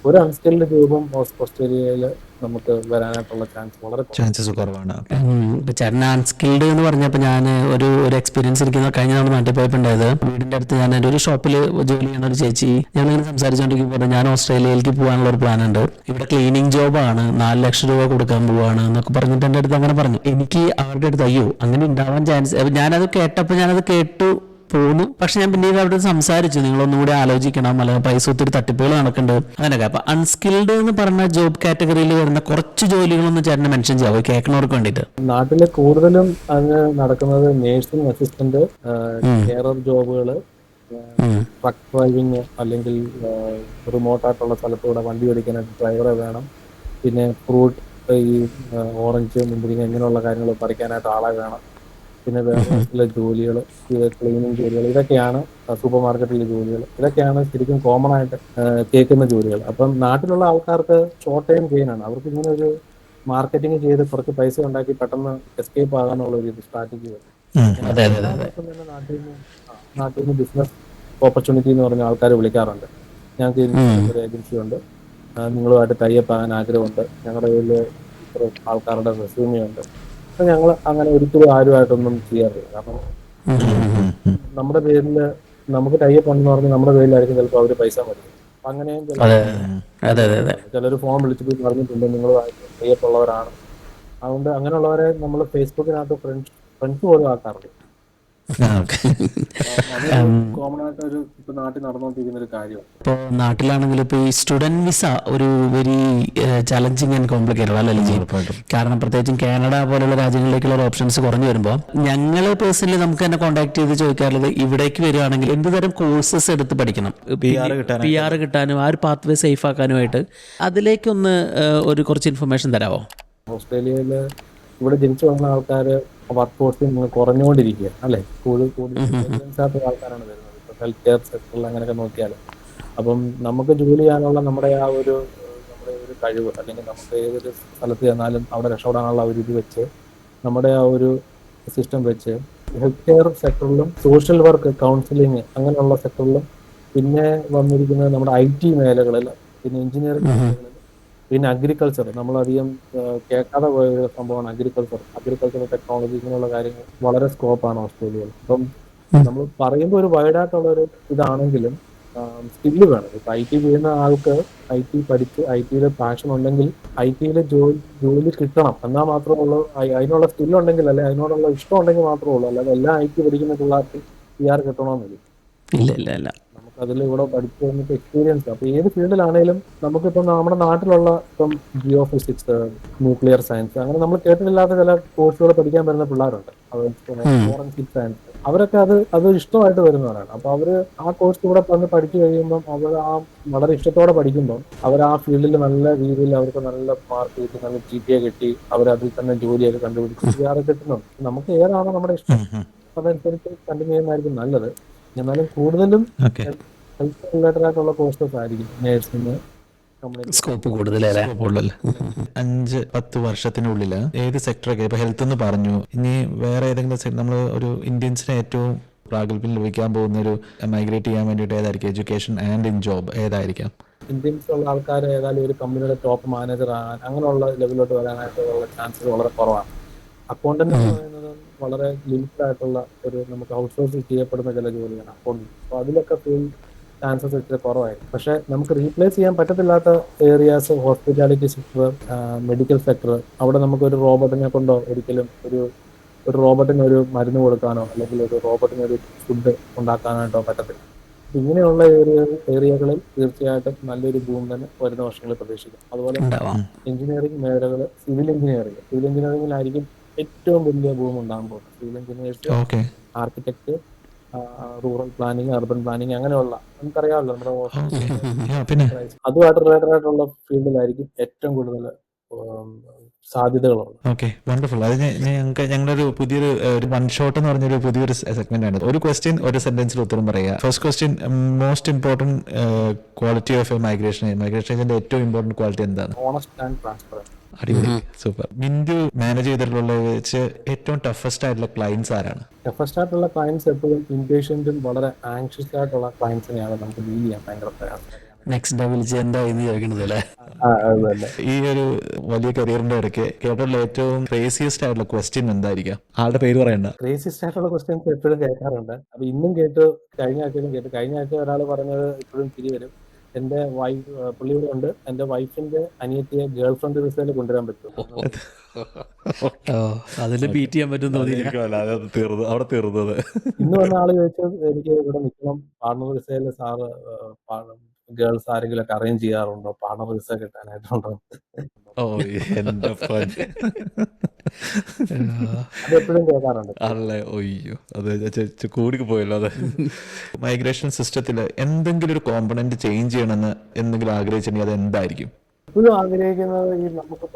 ഒരു അൺസ്കിൽഡ് ജോബും ഓസ്ട്രേലിയയിൽ നമുക്ക് വരാനായിട്ടുള്ള ചാൻസസ് കുറവാണ്. ഇപ്പൊ ചേട്ടൻ അൺസ്കിൽഡ് എന്ന് പറഞ്ഞപ്പോൾ ഞാൻ ഒരു എക്സ്പീരിയൻസ് ഇരിക്കുന്ന കഴിഞ്ഞ നമ്മൾ നാട്ടിൽ പോയപ്പോണ്ടായത്, വീടിന്റെ അടുത്ത് ഞാൻ എൻ്റെ ഒരു ഷോപ്പിൽ ജോലി ചെയ്യുന്ന ഒരു ചേച്ചി, ഞങ്ങളിങ്ങനെ സംസാരിച്ചുകൊണ്ടിരിക്കുമ്പോൾ ഞാൻ ഓസ്ട്രേലിയയിലേക്ക് പോകാനുള്ള ഒരു പ്ലാൻ ഉണ്ട്, ഇവിടെ ക്ലീനിങ് ജോബാണ്, 4 ലക്ഷം രൂപ കൊടുക്കാൻ പോവാണ് എന്നൊക്കെ പറഞ്ഞിട്ട് എൻ്റെ അടുത്ത് അങ്ങനെ പറഞ്ഞു. എനിക്ക് അവരുടെ അടുത്ത് അയ്യോ അങ്ങനെ ഉണ്ടാവാൻ ചാൻസ്, ഞാനത് കേട്ടു പോന്നു. പക്ഷെ ഞാൻ പിന്നീട് അവിടെ സംസാരിച്ചു, നിങ്ങളൊന്നുകൂടി ആലോചിക്കണം, അല്ലെങ്കിൽ പൈസ ഒത്തിരി തട്ടിപ്പുകൾ നടക്കുന്നുണ്ട് അങ്ങനെയൊക്കെ. അപ്പൊ അൺസ്കിൽഡ് എന്ന് പറഞ്ഞ ജോബ് കാറ്റഗറിയിൽ വരുന്ന കുറച്ച് ജോലികളൊന്നും ചേട്ടനെ മെൻഷൻ ചെയ്യാവോ കേൾക്കണവർക്ക് വേണ്ടിയിട്ട്? നാട്ടില് കൂടുതലും അതിന് നടക്കുന്നത് നേഴ്സിംഗ് അസിസ്റ്റന്റ്, കെയറർ ജോബുകള്, ട്രക്ക് ഡ്രൈവിങ്, അല്ലെങ്കിൽ റിമോട്ടായിട്ടുള്ള സ്ഥലത്തൂടെ വണ്ടി ഓടിക്കാനായിട്ട് ഡ്രൈവറെ വേണം, പിന്നെ ഫ്രൂട്ട്, ഈ ഓറഞ്ച്, മുന്തിരിങ്ങ ഇങ്ങനെയുള്ള കാര്യങ്ങൾ പറിക്കാനായിട്ട് ആളെ വേണം, പിന്നെ വേറെ ജോലികൾ, ക്ലീനിങ് ജോലികൾ, ഇതൊക്കെയാണ് സൂപ്പർ മാർക്കറ്റിലെ ജോലികൾ. ഇതൊക്കെയാണ് ശരിക്കും കോമൺ ആയിട്ട് കേൾക്കുന്ന ജോലികൾ. അപ്പം നാട്ടിലുള്ള ആൾക്കാർക്ക് ഷോർട്ട് ടൈം ഗെയിനാണ്, അവർക്ക് ഇങ്ങനെ ഒരു മാർക്കറ്റിംഗ് ചെയ്ത് കുറച്ച് പൈസ ഉണ്ടാക്കി പെട്ടെന്ന് എസ്കേപ്പ് ആകാന്നുള്ള ഒരു സ്ട്രാറ്റജി വരും. നാട്ടിൽ നിന്ന് ബിസിനസ് ഓപ്പർച്യൂണിറ്റി എന്ന് പറഞ്ഞ ആൾക്കാർ വിളിക്കാറുണ്ട്, ഞങ്ങൾക്ക് ഒരു ഏജൻസി ഉണ്ട്, നിങ്ങളുമായിട്ട് ടൈപ്പ് ആകാൻ ആഗ്രഹമുണ്ട്, ഞങ്ങളുടെ കയ്യിൽ ഇത്ര ആൾക്കാരുടെ റെസ്യൂമേ ഉണ്ട്. ഞങ്ങൾ അങ്ങനെ ഒരിക്കലും ആരുമായിട്ടൊന്നും ചെയ്യാറില്ല. കാരണം നമ്മുടെ പേരിൽ നമുക്ക് ടൈപ്പ് ഉണ്ടെന്ന് പറഞ്ഞാൽ നമ്മുടെ പേരിലായിരിക്കും ചിലപ്പോൾ അവർ പൈസ മതി. അങ്ങനെയും ചിലർ ഫോൺ വിളിച്ചിട്ട് പറഞ്ഞിട്ടുണ്ട് നിങ്ങളുമായിട്ട് ടൈപ്പ് ഉള്ളവരാണ്. അതുകൊണ്ട് അങ്ങനെയുള്ളവരെ നമ്മൾ ഫേസ്ബുക്കിനകത്ത് ഫ്രണ്ട്സ് പോലും ആക്കാറുണ്ട്. കോമൺ ആയിട്ട് ഒരു ഇപ്പൊ നാട്ടിൽ നടന്നുകൊണ്ടിരിക്കുന്ന ഒരു കാര്യമാണ്. ഇപ്പോൾ നാട്ടിലാണെങ്കിൽ ഇപ്പോൾ ഈ സ്റ്റുഡന്റ് വിസ ഒരു വെരി ചലഞ്ചിങ് ആൻഡ് കോംപ്ലിക്കേറ്റഡ് അല്ലേ? കാരണം പ്രത്യേകിച്ചും കാനഡ പോലുള്ള രാജ്യങ്ങളിലേക്കുള്ള ഓപ്ഷൻസ് കുറഞ്ഞു വരുമ്പോൾ ഞങ്ങൾ പേഴ്സണലി നമുക്ക് തന്നെ കോൺടാക്ട് ചെയ്ത് ചോദിക്കാറുള്ളത്, ഇവിടേക്ക് വരികയാണെങ്കിൽ എന്ത് തരം കോഴ്സസ് എടുത്ത് പഠിക്കണം, PR കിട്ടാനും ആ ഒരു പാത്ത് വേ സേഫ് ആക്കാനുമായിട്ട് അതിലേക്കൊന്ന് ഒരു കുറച്ച് ഇൻഫർമേഷൻ തരാമോ? ഓസ്ട്രേലിയയിൽ ഇവിടെ ജനിച്ചു വന്ന ആൾക്കാർ വർക്ക് ഫോഴ്സിൽ കുറഞ്ഞുകൊണ്ടിരിക്കുക അല്ലേ? കൂടുതൽ ആൾക്കാരാണ് വരുന്നത്. ഇപ്പൊ ഹെൽത്ത് കെയർ സെക്ടറിൽ അങ്ങനെയൊക്കെ നോക്കിയാൽ അപ്പം നമുക്ക് ജോലി ചെയ്യാനുള്ള നമ്മുടെ ഒരു കഴിവ്, അല്ലെങ്കിൽ നമുക്ക് ഏതൊരു സ്ഥലത്ത് ചെന്നാലും അവിടെ രക്ഷപ്പെടാനുള്ള ഒരു ഇത് വെച്ച്, നമ്മുടെ ആ ഒരു സിസ്റ്റം വെച്ച് ഹെൽത്ത് കെയർ സെക്ടറിലും സോഷ്യൽ വർക്ക്, കൗൺസിലിങ് അങ്ങനെയുള്ള സെക്ടറിലും, പിന്നെ വന്നിരിക്കുന്നത് നമ്മുടെ IT മേഖലകളിൽ, പിന്നെ എഞ്ചിനീയറിംഗ് മേഖലകളിൽ, പിന്നെ അഗ്രികൾച്ചർ, നമ്മളധികം കേൾക്കാതെ പോയ ഒരു സംഭവമാണ് അഗ്രികൾച്ചർ ടെക്നോളജി, ഇങ്ങനെയുള്ള കാര്യങ്ങൾ വളരെ സ്കോപ്പാണ് ഓസ്ട്രേലിയയിൽ. അപ്പം നമ്മൾ പറയുമ്പോൾ ഒരു വൈഡായിട്ടുള്ള ഒരു ഇതാണെങ്കിലും സ്കില്ല് വേണം. ഇപ്പൊ IT ചെയ്യുന്ന ആൾക്ക് IT പഠിച്ച് IT പാഷൻ ഉണ്ടെങ്കിൽ IT ജോലി കിട്ടണം എന്നാൽ മാത്രമേ ഉള്ളൂ. അതിനുള്ള സ്കില്ലുണ്ടെങ്കിൽ, അല്ലെ അതിനോടുള്ള ഇഷ്ടം ഉണ്ടെങ്കിൽ മാത്രമേ ഉള്ളൂ. അല്ലാതെ എല്ലാ IT പഠിക്കുന്ന പിള്ളേർക്ക് PR കിട്ടണമെന്നില്ല. ഇല്ല. നമുക്ക് അതിലൂടെ പഠിച്ചു വന്നിട്ട് എക്സ്പീരിയൻസ്. അപ്പൊ ഏത് ഫീൽഡിലാണെങ്കിലും നമുക്കിപ്പം നമ്മുടെ നാട്ടിലുള്ള ഇപ്പം ജിയോ ഫിസിക്സ്, ന്യൂക്ലിയർ സയൻസ്, അങ്ങനെ നമ്മൾ കേട്ടിട്ടില്ലാത്ത ചില കോഴ്സുകൾ പഠിക്കാൻ വരുന്ന പിള്ളേരുണ്ട്. ഫോറൻസിക് സയൻസ്, അവരൊക്കെ അത് ഇഷ്ടമായിട്ട് വരുന്നവരാണ്. അപ്പൊ അവര് ആ കോഴ്സ് കൂടെ വന്ന് പഠിച്ചു കഴിയുമ്പം അവർ ആ വളരെ ഇഷ്ടത്തോടെ പഠിക്കുമ്പോൾ അവർ ആ ഫീൽഡിൽ നല്ല രീതിയിൽ അവർക്ക് നല്ല മാർക്ക് കിട്ടി, നല്ല GPA കിട്ടി, അവരതിൽ തന്നെ ജോലിയൊക്കെ കണ്ടുപിടിച്ച് ചെയ്യാറ് കിട്ടുന്നുണ്ട്. നമുക്ക് ഏതാണോ നമ്മുടെ ഇഷ്ടം അതനുസരിച്ച് കണ്ടിന്യൂ ചെയ്യുന്നതായിരിക്കും നല്ലത്. എന്നാലും കൂടുതലും ഓക്കെ. ഹെൽത്ത് റിലേറ്റഡ് ആയിട്ടുള്ള കോഴ്സസ് ആയിരിക്കും നേഴ്സിംഗ്, സ്കോപ്പ് കൂടുതലല്ലേ? 5-10 വർഷത്തിനുള്ളിൽ ഏത് സെക്ടറൊക്കെ ഇപ്പൊ ഹെൽത്ത് എന്ന് പറഞ്ഞു, ഇനി വേറെ ഏതെങ്കിലും നമ്മൾ ഒരു ഇന്ത്യൻസിനെ ഏറ്റവും പ്രാഗൽഭ്യം ലഭിക്കാൻ പോകുന്ന ഒരു മൈഗ്രേറ്റ് ചെയ്യാൻ വേണ്ടിയിട്ട് ഏതായിരിക്കും? എഡ്യൂക്കേഷൻ ആൻഡ് ഇൻ ജോബ് ഏതായിരിക്കാം? ഇന്ത്യൻസ് ഉള്ള ആൾക്കാർ ഏതായാലും ഒരു കമ്പനിയുടെ ടോപ്പ് മാനേജർ ആകാൻ അങ്ങനെയുള്ള ലെവലിലോട്ട് വരാനായിട്ടുള്ള ചാൻസസ് വളരെ കുറവാണ്. അക്കൗണ്ടന്റ് എന്ന് പറയുന്നത് വളരെ ലിമിറ്റഡ് ആയിട്ടുള്ള ഒരു നമുക്ക് ഔട്ട്സോഴ്സ് ചെയ്യപ്പെടുന്ന ചില ജോലിയാണ് അക്കൗണ്ടന്റ്. അപ്പോൾ അതിലൊക്കെ ഫീൽഡ് ചാൻസസ് ഇച്ചിരി കുറവായിരിക്കും. പക്ഷെ നമുക്ക് റീപ്ലേസ് ചെയ്യാൻ പറ്റത്തില്ലാത്ത areas hospitality sector, medical sector. അവിടെ നമുക്കൊരു റോബോട്ടിനെ കൊണ്ടോ ഒരിക്കലും ഒരു റോബോട്ടിന് ഒരു മരുന്ന് കൊടുക്കാനോ അല്ലെങ്കിൽ ഒരു റോബോട്ടിന് ഒരു ഫുഡ് ഉണ്ടാക്കാനായിട്ടോ പറ്റത്തില്ല. ഇങ്ങനെയുള്ള ഏരിയകളിൽ തീർച്ചയായിട്ടും നല്ലൊരു ബൂം തന്നെ വരുന്ന വർഷങ്ങളിൽ പ്രതീക്ഷിക്കാം. അതുപോലെ എഞ്ചിനീയറിംഗ് മേഖലകൾ, സിവിൽ എഞ്ചിനീയറിംഗിലായിരിക്കും ഏറ്റവും വലിയ ബൂം ഉണ്ടാകാൻ പോകുന്നത്. Civil engineers, architect, rural planning, urban planning, അങ്ങനെയുള്ള നമുക്കറിയാമല്ലോ നമ്മുടെ അതുമായിട്ട് റിലേറ്റഡ് ആയിട്ടുള്ള ഫീൽഡിലായിരിക്കും ഏറ്റവും കൂടുതൽ സാധ്യതകളുള്ളത്. Okay, wonderful. അത് ഞങ്ങളുടെ ഒരു പുതിയൊരു വൺ ഷോട്ട് എന്ന് പറഞ്ഞൊരു പുതിയൊരു സെഗ്മെന്റ് ആണ്. ഒരു ക്വസ്റ്റ്യൻ ഒരു സെന്റൻസിൽ ഉത്തരം പറയുക. First question, most important quality of A migration agent ഏറ്റവും ഇമ്പോർട്ടന്റ് ക്വാളിറ്റി എന്താണ്? Honest and transparent. അടിപൊളി, സൂപ്പർ. മിന്റു മാനേജ് ചെയ്തിട്ടുള്ള വെച്ച് ഏറ്റവും ടഫസ്റ്റ് ആയിട്ടുള്ള ക്ലയൻസ് ആരാണ്? ടഫസ്റ്റ് ആയിട്ടുള്ള ക്ലയൻസ് എപ്പോഴും ഇംപേഷ്യന്റും വളരെ ആങ്ഷ്യസ് ആയിട്ടുള്ള ക്ലയൻസിനെയാണ് നമുക്ക് ഡീൽ ചെയ്യാൻ ഭയങ്കര പ്രയാസം. നെക്സ്റ്റ് ഡേ വിളിച്ച് എന്താ എന്ന് ചോദിക്കണത് അല്ലേ? ഈ ഒരു വലിയ കരിയറിന്റെ ഇടയ്ക്ക് കേട്ടുള്ള ഏറ്റവും ക്രേസിയസ്റ്റ് ആയിട്ടുള്ള ക്വസ്റ്റ്യൻ എന്തായിരിക്കാം? ആളുടെ പേര് പറയണ്ട. ക്രേസിയസ്റ്റ് ആയിട്ടുള്ള ക്വസ്റ്റ്യൻസ് എപ്പോഴും കേൾക്കാറുണ്ട്. അപ്പൊ ഇന്നും കഴിഞ്ഞ ആഴ്ച ഒരാൾ പറഞ്ഞത് ഇപ്പോഴും തിരി വരും. എന്റെ വൈഫ്, പുള്ളി ഇവിടെ ഉണ്ട്, എന്റെ വൈഫിന്റെ അനിയത്തിയെ ഗേൾ ഫ്രണ്ട് വിസയിൽ കൊണ്ടുവരാൻ പറ്റും. അതില് ബീറ്റ് ചെയ്യാൻ പറ്റും തോന്നി. അവിടെ തീർന്നത്. ഇന്ന് വന്ന ആള് ചോദിച്ചത് എനിക്ക് ഇവിടെ നിൽക്കണം, പാർട്ണർ വിസയിൽ സാറ് ഗേൾസ് ആരെങ്കിലും ഒക്കെ അറേഞ്ച് ചെയ്യാറുണ്ടോ, പാർട്ണർ വിസ കിട്ടാനായിട്ടുണ്ടോ? അതെപ്പോഴും കേൾക്കാറുണ്ട്. അല്ലേ? ഒയ്യോ, അത് കൂടി പോയല്ലോ. അത് മൈഗ്രേഷൻ സിസ്റ്റത്തിൽ എന്തെങ്കിലും ഒരു കോമ്പണന്റ് ചേഞ്ച് ചെയ്യണമെന്ന് എന്തെങ്കിലും ആഗ്രഹിച്ചിട്ടുണ്ടെങ്കിൽ അത് എന്തായിരിക്കും? ഇപ്പോഴും ആഗ്രഹിക്കുന്നത് നമുക്ക്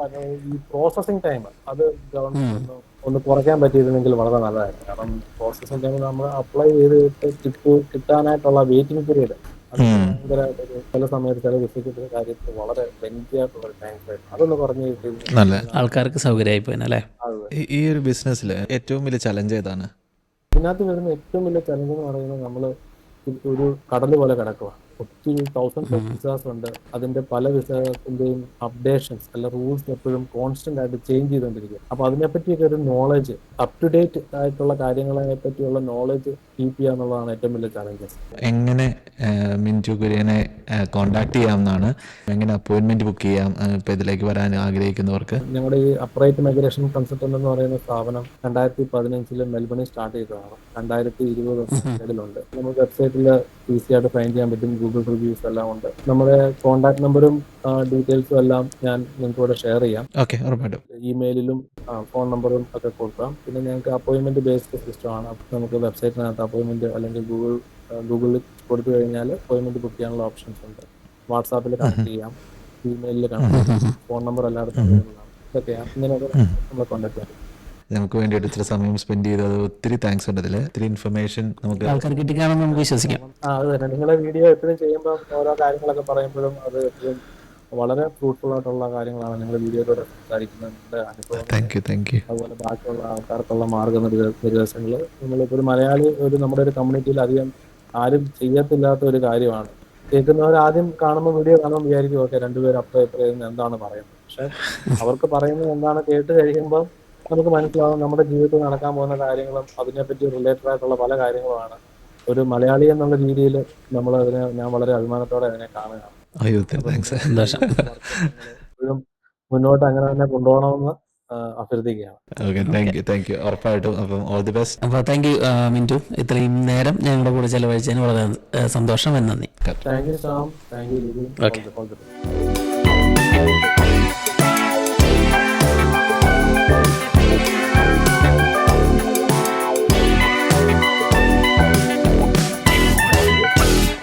ഈ പ്രോസസിങ് ടൈം അത് ഗവൺമെന്റ് ഒന്ന് കുറയ്ക്കാൻ പറ്റിയിരുന്നെങ്കിൽ വളരെ നല്ലതായിരുന്നു. കാരണം പ്രോസസിങ് ടൈം നമ്മൾ അപ്ലൈ ചെയ്തിട്ട് കിട്ടാനായിട്ടുള്ള വെയിറ്റിംഗ് പീരീഡ് ഭയങ്കരമായിട്ടൊരു ചില സമയത്ത് ചില വിസിറ്റ് കാര്യത്തിൽ വളരെ ലെങ്തി ആയിട്ടുള്ള ഒരു ടൈം ഫ്രെയിം അതൊന്ന് പറഞ്ഞു കിട്ടി ആൾക്കാർക്ക് സൗകര്യമായി പോയല്ലേ? ഈ ഒരു ബിസിനസ്സിൽ ഏറ്റവും വലിയ ചലഞ്ച് ഏതാണ്? ഇതിനകത്ത് വരുന്ന ഏറ്റവും വലിയ ചലഞ്ച് എന്ന് പറയുന്നത് നമ്മൾ ഒരു കടല് പോലെ കിടക്കുക. ഒത്തിരി തൗസൻഡ്സ് ഓഫ് വിസാസ് ഉണ്ട്. അതിന്റെ പല വിസത്തിന്റെയും അപ്ഡേഷൻസ് അല്ല റൂൾസ് എപ്പോഴും കോൺസ്റ്റന്റ് ആയിട്ട് ചേഞ്ച് ചെയ്തുകൊണ്ടിരിക്കുക. അപ്പൊ അതിനെപ്പറ്റിയൊക്കെ ഒരു നോളജ്, അപ് ടു ഡേറ്റ് ആയിട്ടുള്ള കാര്യങ്ങളെ പറ്റിയുള്ള നോളജ് കീപ്പ് ചെയ്യുക എന്നുള്ളതാണ് ഏറ്റവും വലിയ ചലഞ്ചസ്. എങ്ങനെ മിന്റു കുര്യനെ കോണ്ടാക്ട് ചെയ്യാവുന്നതാണ്? എങ്ങനെ അപ്പോയിന്റ്മെന്റ് ബുക്ക് ചെയ്യാം ഇപ്പൊ ഇതിലേക്ക് വരാൻ ആഗ്രഹിക്കുന്നവർക്ക്? ഞങ്ങളുടെ ഈ അപ്രൈറ്റ് മൈഗ്രേഷൻ കൺസൾട്ടന്റ് എന്ന് പറയുന്ന സ്ഥാപനം 2015 മെൽബണിൽ സ്റ്റാർട്ട് ചെയ്തതാണ്. 2020 നമുക്ക് വെബ്സൈറ്റിൽ ഈസി ആയിട്ട് ഫൈൻഡ് ചെയ്യാൻ പറ്റും. ഗൂഗിൾ റിവ്യൂസ് എല്ലാം ഉണ്ട്. നമ്മുടെ കോൺടാക്ട് നമ്പറും ഡീറ്റെയിൽസും എല്ലാം ഞാൻ നിങ്ങൾക്ക് ഇവിടെ ഷെയർ ചെയ്യാം. ഓക്കെ, ഉറപ്പായിട്ടും. ഇമെയിലും ഫോൺ നമ്പറും ഒക്കെ കൊടുക്കാം. പിന്നെ ഞങ്ങൾക്ക് അപ്പോയിന്റ്മെന്റ് ബേസ്ഡ് സിസ്റ്റമാണ്. നമുക്ക് വെബ്സൈറ്റിനകത്ത് അപ്പോയിന്റ്മെന്റ് അല്ലെങ്കിൽ ഗൂഗിളിൽ കൊടുത്തു കഴിഞ്ഞാൽ അപ്പോയിന്റ്മെന്റ് ബുക്ക് ചെയ്യാനുള്ള ഓപ്ഷൻസ് ഉണ്ട്. വാട്സാപ്പിൽ കണക്ട് ചെയ്യാം, ഇമെയിലിൽ കണക്ട് ചെയ്യാം, ഫോൺ നമ്പർ എല്ലായിടത്തും അവൈലബിൾ ആണ്. ഇതൊക്കെയാണ് ഇങ്ങനെയൊക്കെ നമ്മളെ കോൺടാക്ട് ചെയ്യാം. നമുക്ക് വേണ്ടിയിട്ട് ഇത്ര സമയം സ്പെൻഡ് ചെയ്തത് ഒത്തിരി താങ്ക്സ് ഉണ്ട്. അതിൽ ഒത്തിരി ഇൻഫർമേഷൻ നമുക്ക് ആൾക്കാർ കിട്ടിക്കാണെന്ന് നമുക്ക് വിശ്വസിക്കാം. അത് തന്നെ. നിങ്ങളുടെ വീഡിയോ എപ്പോഴും ചെയ്യുമ്പോൾ ഓരോ കാര്യങ്ങളൊക്കെ പറയുമ്പോഴും അത് എപ്പോഴും വളരെ ഫ്രൂട്ട്ഫുൾ ആയിട്ടുള്ള കാര്യങ്ങളാണ് നിങ്ങൾ വീഡിയോയിലൂടെ സംസാരിക്കുന്നത്. അനുഭവം അതുപോലെ ബാക്കിയുള്ള ആൾക്കാർക്കുള്ള മാർഗനിർദ്ദേശങ്ങൾ നമ്മളിപ്പോൾ ഒരു മലയാളി നമ്മുടെ ഒരു കമ്മ്യൂണിറ്റിയിൽ അധികം ആരും ചെയ്യത്തില്ലാത്ത ഒരു കാര്യമാണ്. കേൾക്കുന്നവർ ആദ്യം കാണുമ്പോൾ വീഡിയോ കാണുമ്പോൾ വിചാരിക്കും ഓക്കെ രണ്ടുപേരും അപ്പുറം ഇപ്പുറം എന്താണ് പറയുന്നത്. പക്ഷെ അവർക്ക് പറയുന്നത് എന്താണ് കേട്ട് കഴിയുമ്പോൾ നമുക്ക് മനസ്സിലാവും നമ്മുടെ ജീവിതത്തിൽ നടക്കാൻ പോകുന്ന കാര്യങ്ങളും അതിനെപ്പറ്റി റിലേറ്റഡ് ആയിട്ടുള്ള പല കാര്യങ്ങളുമാണ്. ഒരു മലയാളി എന്നുള്ള രീതിയിൽ നമ്മൾ ഞാൻ വളരെ അഭിമാനത്തോടെ അതിനെ കാണുകയാണ്. സന്തോഷം. മുന്നോട്ട് അങ്ങനെ തന്നെ കൊണ്ടുപോകണമെന്ന് അഭ്യർത്ഥിക്കുകയാണ്. Okay, thank you. ഉറപ്പായിട്ടും. അപ്പം ഓൾ ദി ബെസ്റ്റ്. അപ്പോൾ താങ്ക് യു മിന്റു, ഇത്രയും നേരം ഞങ്ങളുടെ കൂടെ ചെലവഴിച്ചതിന് വളരെ സന്തോഷം. നന്ദി. Thank you Sam, thank you. Okay. All the best.